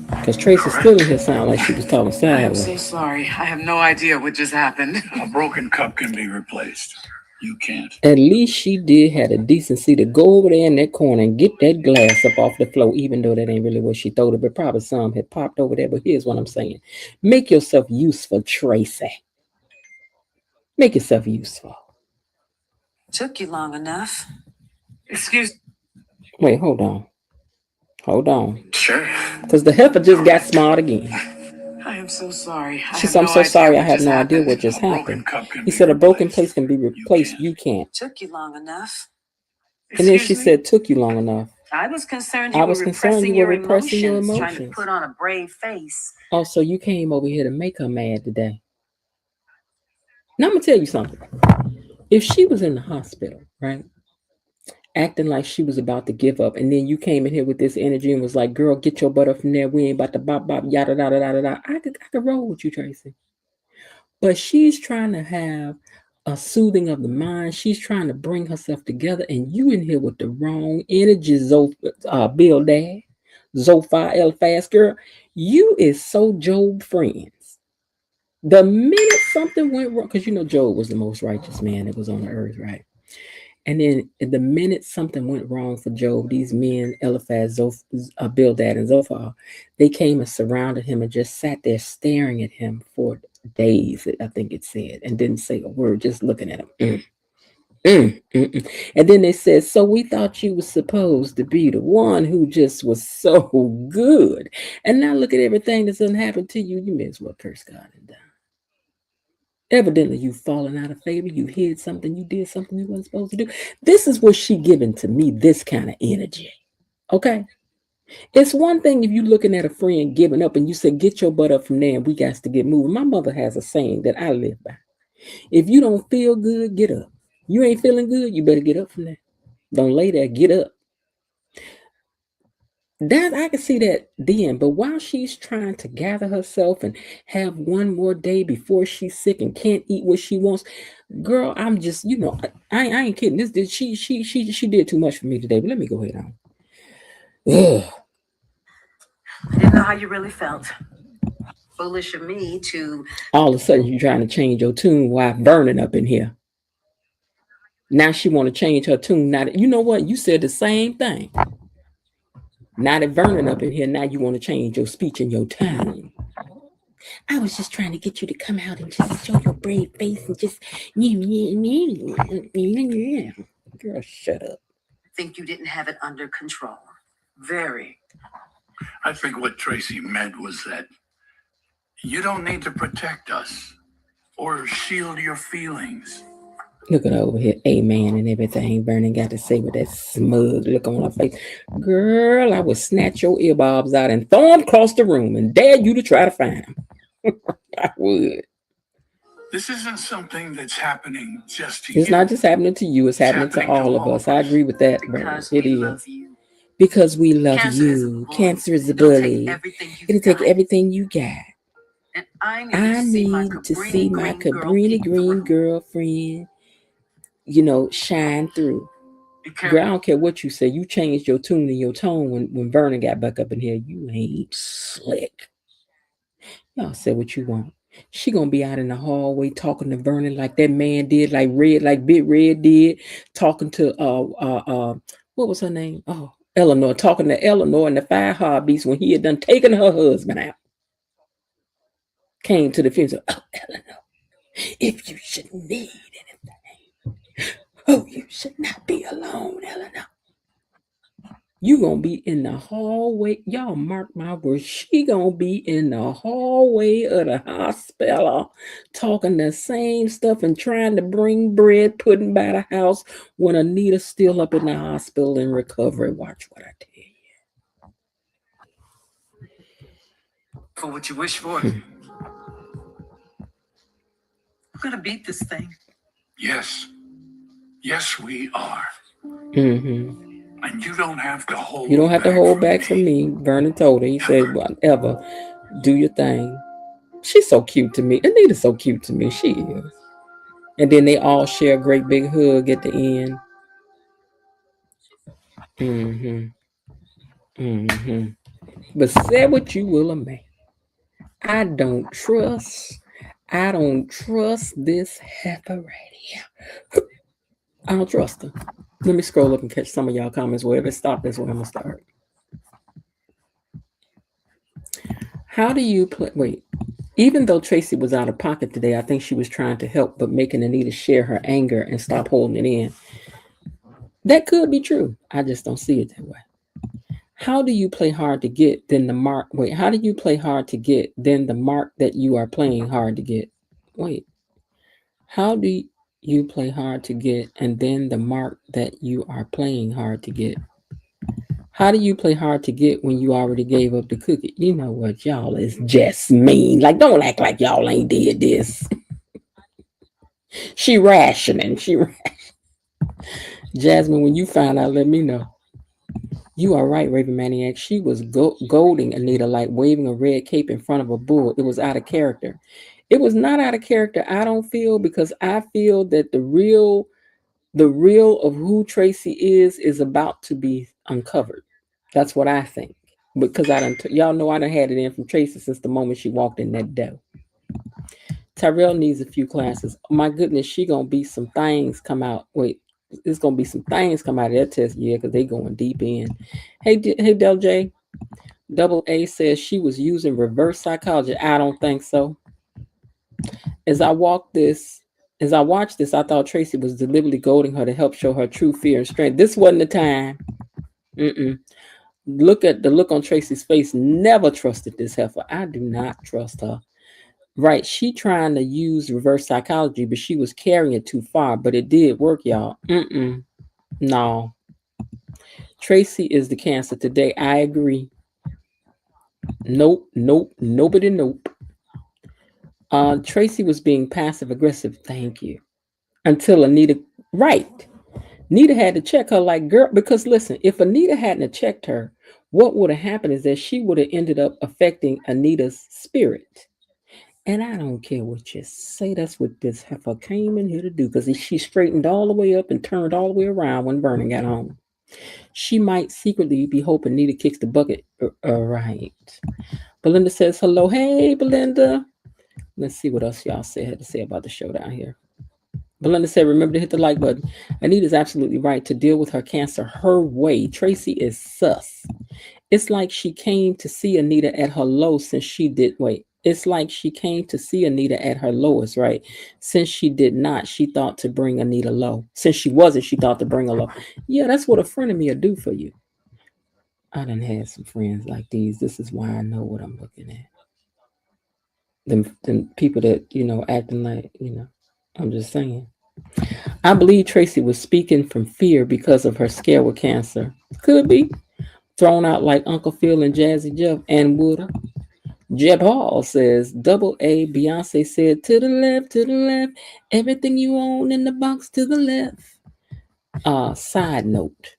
Because Tracy still in here sound like she was talking I am sideways. so sorry. I have no idea what just happened. A broken cup can be replaced. You can't. At least she did have the decency to go over there in that corner and get that glass up off the floor, even though that ain't really where she threw it, but probably some had popped over there. But here's what I'm saying. Make yourself useful, Tracy. Make yourself useful. Took you long enough. Excuse. Wait, hold on. Sure. Because the heifer just got smart again. I am so sorry. She said, I'm so sorry, I have no idea what just happened. He said, a broken place can be replaced. You can't. Took you long enough. And then she said, took you long enough. I was concerned you were repressing your emotions, trying to put on a brave face. Oh, so you came over here to make her mad today. Now I'm going to tell you something. If she was in the hospital, right, acting like she was about to give up, and then you came in here with this energy and was like, girl, get your butt up from there. We ain't about to bop, yada, yada, yada, yada. I could roll with you, Tracy. But she's trying to have a soothing of the mind. She's trying to bring herself together, and you in here with the wrong energy, Bill Dad, Zophar Eliphaz, girl. You is so Job friends. The minute something went wrong, because Job was the most righteous man that was on the earth, right? And then the minute something went wrong for Job, these men, Eliphaz, Bildad, and Zophar, they came and surrounded him and just sat there staring at him for days, I think it said, and didn't say a word, just looking at him. And then they said, so we thought you were supposed to be the one who just was so good. And now look at everything that's done happened to you. You may as well curse God and die. Evidently, you've fallen out of favor. You hid something. You did something you weren't supposed to do. This is what she giving to me, this kind of energy. Okay? It's one thing if you're looking at a friend giving up and you say, get your butt up from there and we got to get moving. My mother has a saying that I live by. If you don't feel good, get up. You ain't feeling good, you better get up from there. Don't lay there, get up. That I can see that then, but while she's trying to gather herself and have one more day before she's sick and can't eat what she wants, girl, I'm just, I ain't kidding. She did too much for me today. But let me go ahead on. Ugh. I didn't know how you really felt. Foolish of me to. All of a sudden, you're trying to change your tune while burning up in here. Now she want to change her tune. Now, you know what? You said the same thing. Now that Vernon up in here, now you want to change your speech and your tone. I was just trying to get you to come out and just show your brave face and just girl, shut up. Think you didn't have it under control. Very. I think what Tracy meant was that you don't need to protect us or shield your feelings. Look at her over here, amen, and everything Vernon got to say with that smug look on her face. Girl, I would snatch your earbobs out and throw them across the room and dare you to try to find them. I would. This isn't something that's happening just to you. It's not just happening to you, it's happening to all of us. I agree with that, Vernon. It is. Because we love you. Cancer is a bully. It'll take everything you got. And I need to see my Cabrini green girlfriend, shine through. Girl, I don't care what you say. You changed your tune and your tone when Vernon got back up in here. You ain't slick. Y'all say what you want. She gonna be out in the hallway talking to Vernon like that man did, like Big Red did, talking to what was her name? Oh, Eleanor, talking to Eleanor and the 5 Heartbeats when he had done taken her husband out. Came to the funeral. Oh, Eleanor, if you should need anything, oh, you should not be alone, Eleanor. You gonna be in the hallway. Y'all mark my words. She gonna be in the hallway of the hospital talking the same stuff and trying to bring bread pudding by the house when Anita's still up in the hospital in recovery. Watch what I tell you. For what you wish for. I'm gonna beat this thing. Yes, we are. Mm-hmm. And you don't have to hold. You don't have to hold back from me. Vernon told her. He said, "Whatever, do your thing." She's so cute to me. Anita's so cute to me. She is. And then they all share a great big hug at the end. But say what you will of me. I don't trust this heifer right here. I don't trust her. Let me scroll up and catch some of y'all comments. Wherever it stopped, that's where I'm going to start. How do you play? Wait. Even though Tracy was out of pocket today, I think she was trying to help, but making Anita share her anger and stop holding it in. That could be true. I just don't see it that way. How do you play hard to get, then the mark? Wait, how do you play hard to get, then the mark that you are playing hard to get? Wait. How do you play hard to get, and then the mark that you are playing hard to get? How do you play hard to get when you already gave up the cookie? You know what, y'all is just mean. Like, don't act like y'all ain't did this. She rationing. Jasmine, when you find out, let me know. You are right, Raven Maniac. She was goading Anita like waving a red cape in front of a bull. It was out of character. It was not out of character, I don't feel, because I feel that the real of who Tracy is about to be uncovered. That's what I think. Because y'all know I done had it in from Tracy since the moment she walked in that door. Tyrell needs a few classes. My goodness, she gonna be some things come out. Wait, It's gonna be some things come out of that test, yeah, because they going deep in. Hey, Del J, Double A says she was using reverse psychology. I don't think so. As I walk this, as I watched this, I thought Tracy was deliberately goading her to help show her true fear and strength. This wasn't the time. Mm-mm. Look at the look on Tracy's face. Never trusted this heifer. I do not trust her. Right, she trying to use reverse psychology, but she was carrying it too far. But it did work, y'all. No, Tracy is the cancer today. I agree. Nope, nope, nobody, nope. Tracy was being passive aggressive. Thank you. Until Anita, right? Anita had to check her, like, girl, because listen, if Anita hadn't checked her, what would have happened is that she would have ended up affecting Anita's spirit. And I don't care what you say. That's what this heifer came in here to do. Because she straightened all the way up and turned all the way around when Vernon got home. She might secretly be hoping Nita kicks the bucket. Right. Belinda says hello. Hey, Belinda. Let's see what else y'all had to say about the show down here. Belinda said, remember to hit the like button. Anita's absolutely right to deal with her cancer her way. Tracy is sus. It's like she came to see Anita at her low since she did. Wait, it's like she came to see Anita at her lowest, right? Since she did not, she thought to bring Anita low. Since she wasn't, she thought to bring her low. Yeah, that's what a friend of me will do for you. I done had some friends like these. This is why I know what I'm looking at. Them people that, acting like, I'm just saying. I believe Tracy was speaking from fear because of her scare with cancer. Could be. Thrown out like Uncle Phil and Jazzy Jeff and Wood'a. Jeb Hall says, double A, Beyonce said, to the left, everything you own in the box to the left. Side note,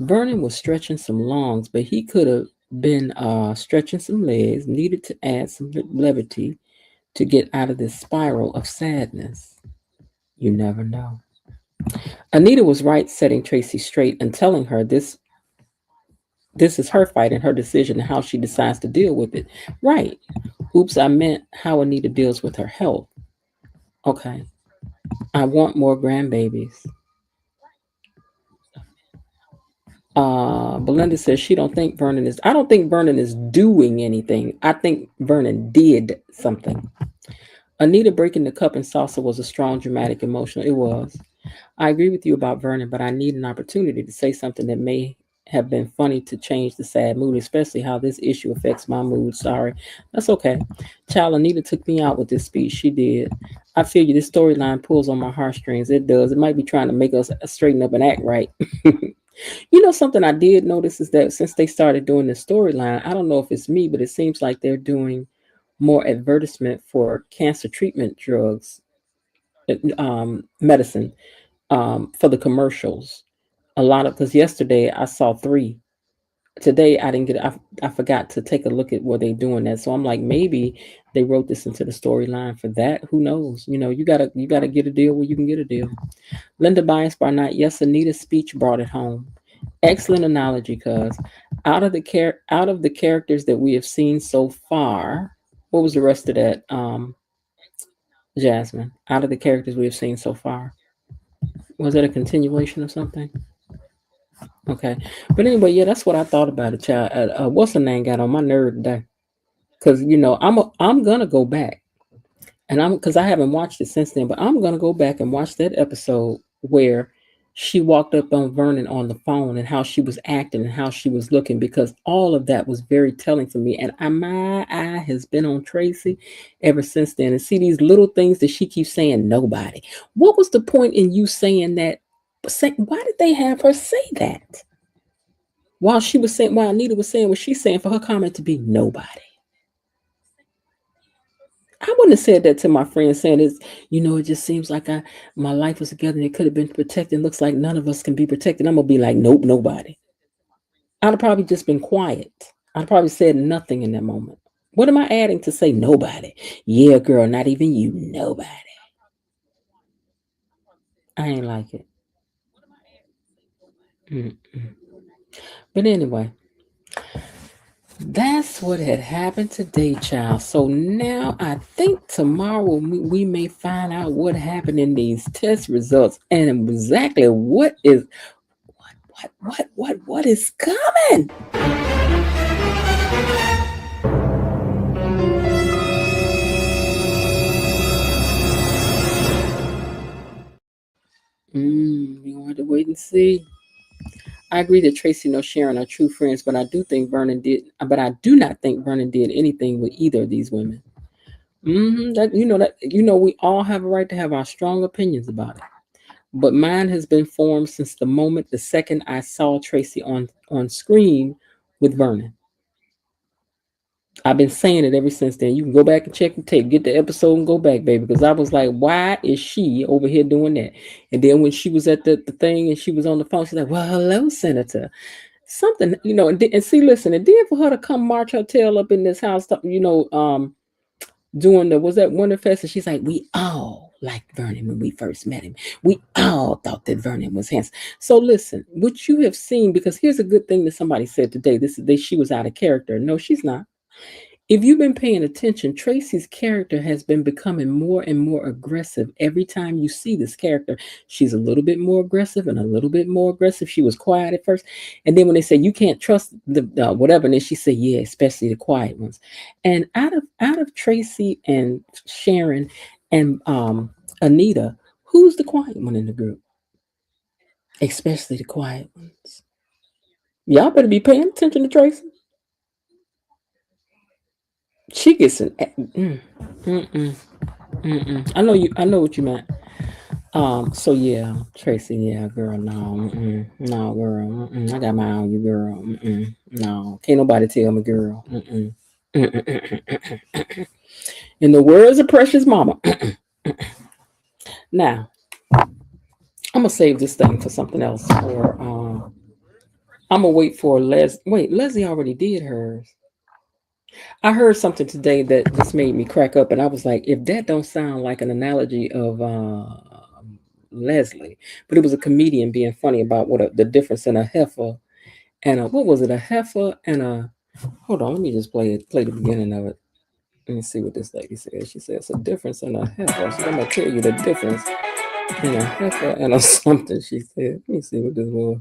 Vernon was stretching some lungs, but he could have been stretching some legs, needed to add some levity to get out of this spiral of sadness. You never know. Anita was right setting Tracy straight and telling her this is her fight and her decision and how she decides to deal with it. Right. Oops, I meant how Anita deals with her health. Okay. I want more grandbabies. Belinda says she don't think Vernon is. I don't think Vernon is doing anything. I think Vernon did something. Anita breaking the cup and saucer was a strong, dramatic, emotional. It was. I agree with you about Vernon, but I need an opportunity to say something that may have been funny to change the sad mood, especially how this issue affects my mood. Sorry. That's okay. Child, Anita took me out with this speech. She did. I feel you. This storyline pulls on my heartstrings. It does. It might be trying to make us straighten up and act right. Something I did notice is that since they started doing this storyline, I don't know if it's me, but it seems like they're doing more advertisement for cancer treatment drugs, medicine, for the commercials. A lot of, because yesterday I saw 3. Today I didn't get. I forgot to take a look at where they doing that. So I'm like, maybe they wrote this into the storyline for that. Who knows? You gotta get a deal where you can get a deal. Linda Bias Barnett. Yes, Anita's speech brought it home. Excellent analogy, cuz out of the characters that we have seen so far, what was the rest of that? Jasmine. Out of the characters we have seen so far, was it a continuation of something? Okay, but anyway, yeah, that's what I thought about it, child. What's her name got on my nerve today? Because I'm gonna go back, and I'm because I haven't watched it since then, but I'm gonna go back and watch that episode where she walked up on Vernon on the phone and how she was acting and how she was looking, because all of that was very telling for me. And my eye has been on Tracy ever since then. And see these little things that she keeps saying, nobody. What was the point in you saying that? Why did they have her say that? While Anita was saying what she's saying, for her comment to be nobody. I wouldn't have said that to my friend, saying it just seems like my life was together and it could have been protected. Looks like none of us can be protected. I'm gonna be like, nope, nobody. I'd have probably just been quiet. I'd probably said nothing in that moment. What am I adding to say nobody? Yeah, girl, not even you, nobody. I ain't like it. Mm-mm. But anyway, That's what had happened today, child. So now I think tomorrow we may find out what happened in these test results and exactly what is coming. We gonna have to wait and see. I agree that Tracy and Sharon are true friends, but I do think Vernon did. But I do not think Vernon did anything with either of these women. That we all have a right to have our strong opinions about it. But mine has been formed since the second I saw Tracy on screen with Vernon. I've been saying it ever since then. You can go back and check the tape, get the episode and go back, baby. Because I was like, why is she over here doing that? And then when she was at the thing and she was on the phone, she's like, well, hello, Senator. Something, and see, listen, and then for her to come march her tail up in this house, doing was that Winterfest, and she's like, we all liked Vernon when we first met him. We all thought that Vernon was handsome. So listen, what you have seen, because here's a good thing that somebody said today. She was out of character. No, she's not. If you've been paying attention, Tracy's character has been becoming more and more aggressive every time you see this character. She's a little bit more aggressive and a little bit more aggressive. She was quiet at first, and then when they said you can't trust the whatever, and then she said, "Yeah, especially the quiet ones." And out of Tracy and Sharon and Anita, who's the quiet one in the group? Especially the quiet ones. Y'all better be paying attention to Tracy. She gets an. I know you. I know what you meant. So yeah, Tracy. Yeah, girl. No, no, girl. I got my eye on you, girl. No, can't nobody tell me, girl. In the words of Precious Mama. Now, I'm gonna save this thing for something else, or I'm gonna wait for Wait, Leslie already did hers. I heard something today that just made me crack up, and I was like, if that don't sound like an analogy of Leslie, but it was a comedian being funny about the difference in a heifer and what was it, a heifer and a. Hold on, let me just play the beginning of it. Let me see what this lady said. She says a difference in a heifer. So I'm gonna tell you the difference in a heifer and a something. She said. Let me see what this was.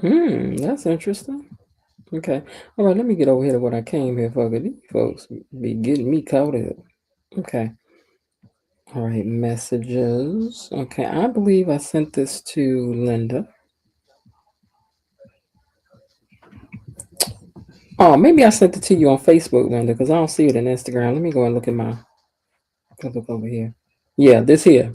That's interesting. Okay. All right, let me get over here to what I came here for. These folks be getting me caught up. Okay. All right, messages. Okay, I believe I sent this to Linda. Oh, maybe I sent it to you on Facebook, Linda, because I don't see it in Instagram. Let me go and look at look over here. Yeah, this here.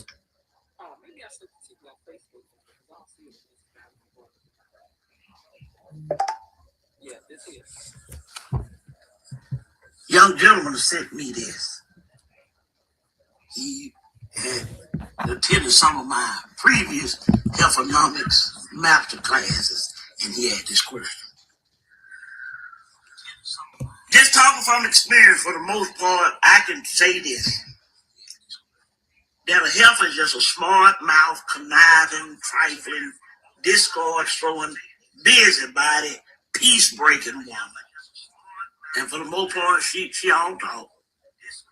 Young gentleman sent me this. He had attended some of my previous economics master classes, and he had this question. Just talking from experience, for the most part, I can say this. That a heifer is just a smart mouth, conniving, trifling, discord throwing, busybody, peace breaking woman. And for the most part, she don't talk.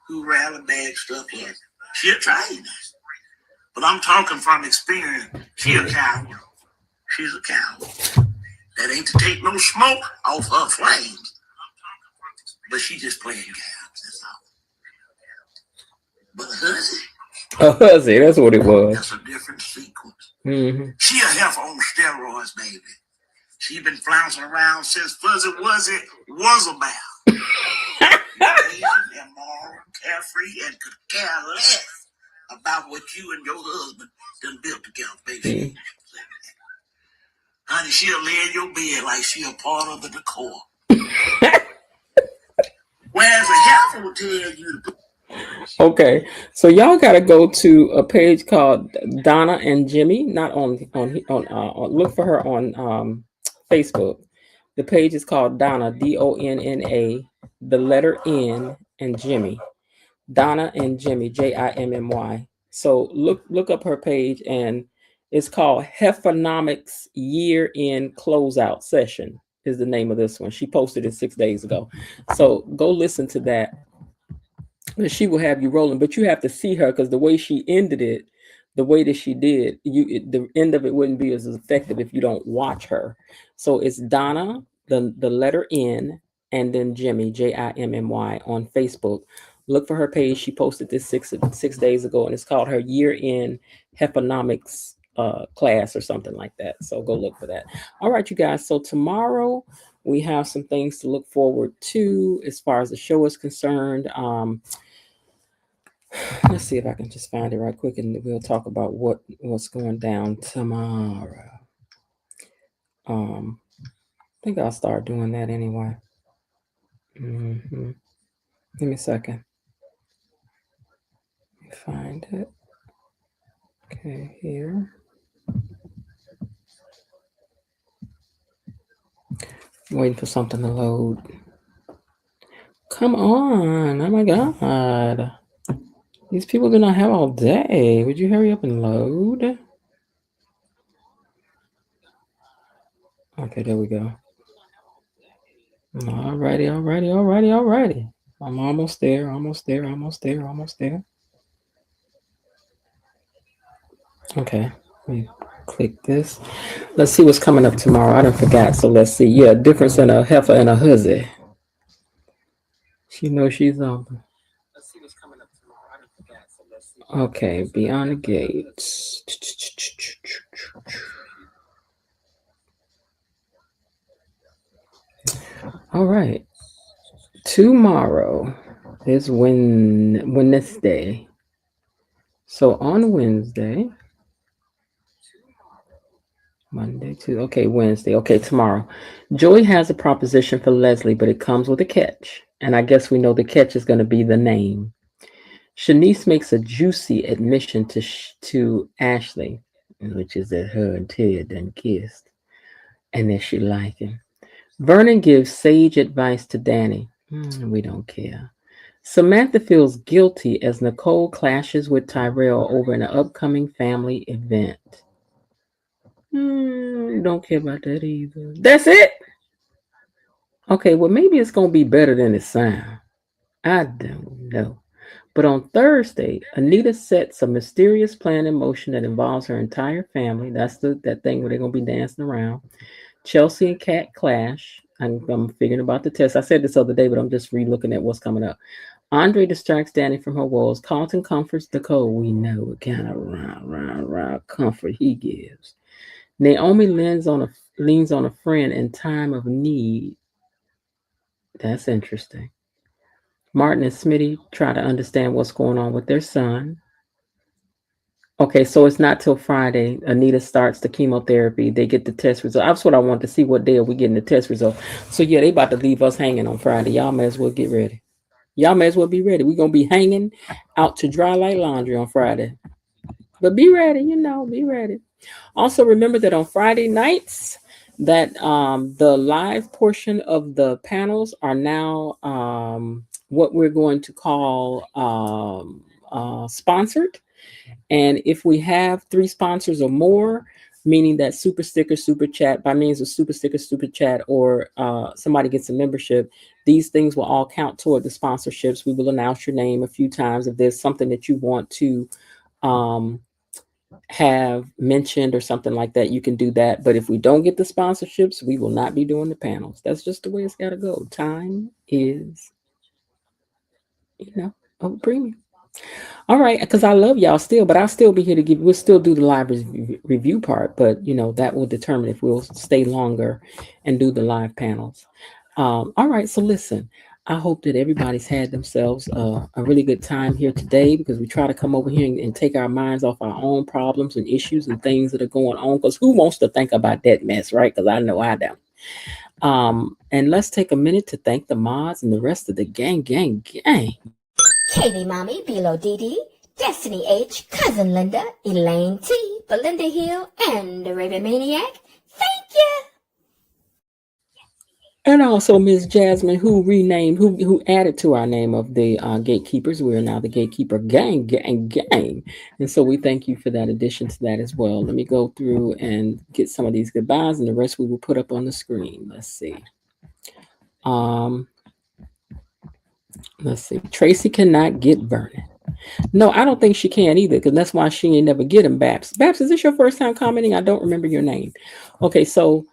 Who rally bag stuff like she'll try you. But I'm talking from experience. She a coward. She's a coward. That ain't to take no smoke off her flames. But she just playing games, that's all. But a hussy, That's what it was. That's a different sequence. She a heifer on steroids, baby. She been flouncing around since Fuzzy Wuzzy was about. Immoral, carefree, and could care less about what you and your husband done built together, baby. Honey, she'll lay in your bed like she a part of the decor. Whereas a heifer will tell you to. Okay, so y'all gotta go to a page called Donna and Jimmy. Not on look for her on Facebook. The page is called Donna, Donna, the letter N, and Jimmy. Donna and Jimmy, Jimmy. So look up her page, and it's called Heffernomics Year End Closeout Session is the name of this one. She posted it 6 days ago. So go listen to that. And she will have you rolling, but you have to see her because the way she ended it, the way that she did, the end of it wouldn't be as effective if you don't watch her. So it's Donna, the letter N, and then Jimmy, Jimmy, on Facebook. Look for her page. She posted this six days ago, and it's called her Year End Economics class or something like that. So go look for that. All right, you guys. So tomorrow we have some things to look forward to as far as the show is concerned. Let's see if I can just find it right quick, and we'll talk about what's going down tomorrow. I think I'll start doing that anyway. Give me a second. Let me find it. Okay, here. I'm waiting for something to load. Come on. Oh my God. These people do not have all day. Would you hurry up and load? Okay, there we go. Alrighty. I'm almost there. Okay, let me click this. Let's see what's coming up tomorrow. I done forgot, so let's see. Yeah, difference in a heifer and a hussy. She knows she's on. Let's see what's coming up tomorrow. I done forgot, so let's see. Okay, Beyond the Gates. All right. Tomorrow is Wednesday. So on Wednesday, Monday, Tuesday. Okay, Wednesday. Okay, tomorrow. Joey has a proposition for Leslie, but it comes with a catch. And I guess we know the catch is going to be the name. Shanice makes a juicy admission to Ashley, which is that her and Ted done kissed, and that she liked him. Vernon gives sage advice to Danny. We don't care. Samantha feels guilty as Nicole clashes with Tyrell over an upcoming family event. Don't care about that either. That's it? Okay, well, maybe it's going to be better than it sounds. I don't know. But on Thursday, Anita sets a mysterious plan in motion that involves her entire family. That's that thing where they're going to be dancing around. Chelsea and Kat clash. I'm figuring about the test. I said this other day, but I'm just re-looking at what's coming up. Andre distracts Danny from her woes. Carlton comforts Nicole. We know what kind of rah comfort he gives. Naomi leans on a friend in time of need. That's interesting. Martin and Smitty try to understand what's going on with their son. Okay, so it's not till Friday. Anita starts the chemotherapy. They get the test result. That's what I want to see. What day are we getting the test result? So yeah, they about to leave us hanging on Friday. Y'all may as well get ready. Y'all may as well be ready. We're going to be hanging out to dry like laundry on Friday. But be ready, be ready. Also, remember that on Friday nights, that the live portion of the panels are now what we're going to call sponsored. And if we have 3 sponsors or more, meaning that super sticker, super chat, by means of super sticker, super chat, or somebody gets a membership, these things will all count toward the sponsorships. We will announce your name a few times. If there's something that you want to have mentioned or something like that, you can do that. But if we don't get the sponsorships, we will not be doing the panels. That's just the way it's got to go. Time is, a premium. All right, because I love y'all still, but I'll still be here to we'll still do the live review part, but that will determine if we'll stay longer and do the live panels. All right, so listen, I hope that everybody's had themselves a really good time here today, because we try to come over here and take our minds off our own problems and issues and things that are going on, because who wants to think about that mess, right? Because I know I don't. And let's take a minute to thank the mods and the rest of the gang. Katie Mommy, Bilo Dee, Destiny H, Cousin Linda, Elaine T, Belinda Hill, and the Raven Maniac. Thank you! And also Ms. Jasmine, who renamed, who added to our name of the Gatekeepers. We are now the Gatekeeper Gang, and so we thank you for that addition to that as well. Let me go through and get some of these goodbyes, and the rest we will put up on the screen. Let's see. Let's see. Tracy cannot get Vernon. No, I don't think she can either, because that's why she ain't never get him. Babs, is this your first time commenting? I don't remember your name. Okay, so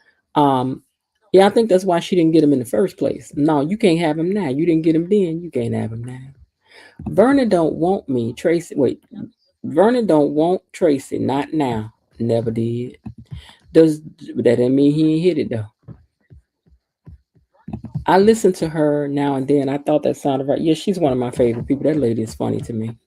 yeah, I think that's why she didn't get him in the first place. No, you can't have him now. You didn't get him then. You can't have him now. Vernon don't want me. Tracy, wait. Vernon don't want Tracy. Not now. Never did. That didn't mean he ain't hit it though. I listen to her now and then. I thought that sounded right. Yeah, she's one of my favorite people. That lady is funny to me.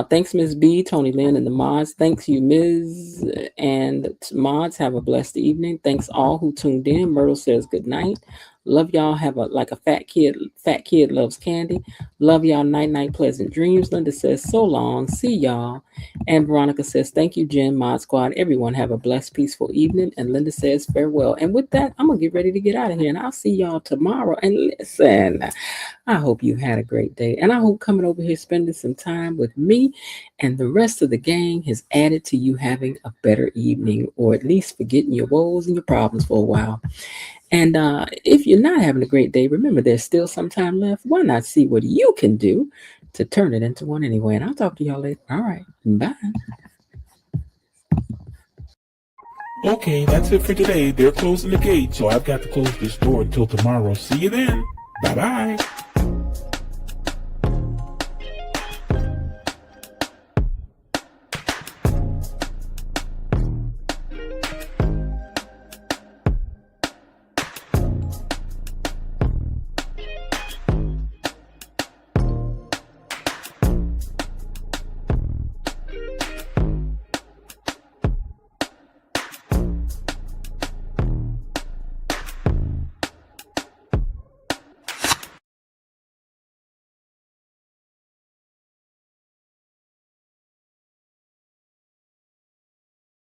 Thanks, Ms. B, Tony Lynn, and the mods. Thanks you, Ms. and mods. Have a blessed evening. Thanks all who tuned in. Myrtle says good night. Love y'all. Have a fat kid. Fat kid loves candy. Love y'all. Night night. Pleasant dreams. Linda says so long. See y'all. And Veronica says thank you, Jen, Mod Squad. Everyone have a blessed, peaceful evening. And Linda says farewell. And with that, I'm gonna get ready to get out of here. And I'll see y'all tomorrow. And listen, I hope you had a great day. And I hope coming over here spending some time with me and the rest of the gang has added to you having a better evening, or at least forgetting your woes and your problems for a while. And if you're not having a great day, remember there's still some time left. Why not see what you can do to turn it into one anyway? And I'll talk to y'all later. All right. Bye. Okay, that's it for today. They're closing the gate, so I've got to close this door until tomorrow. See you then. Bye-bye.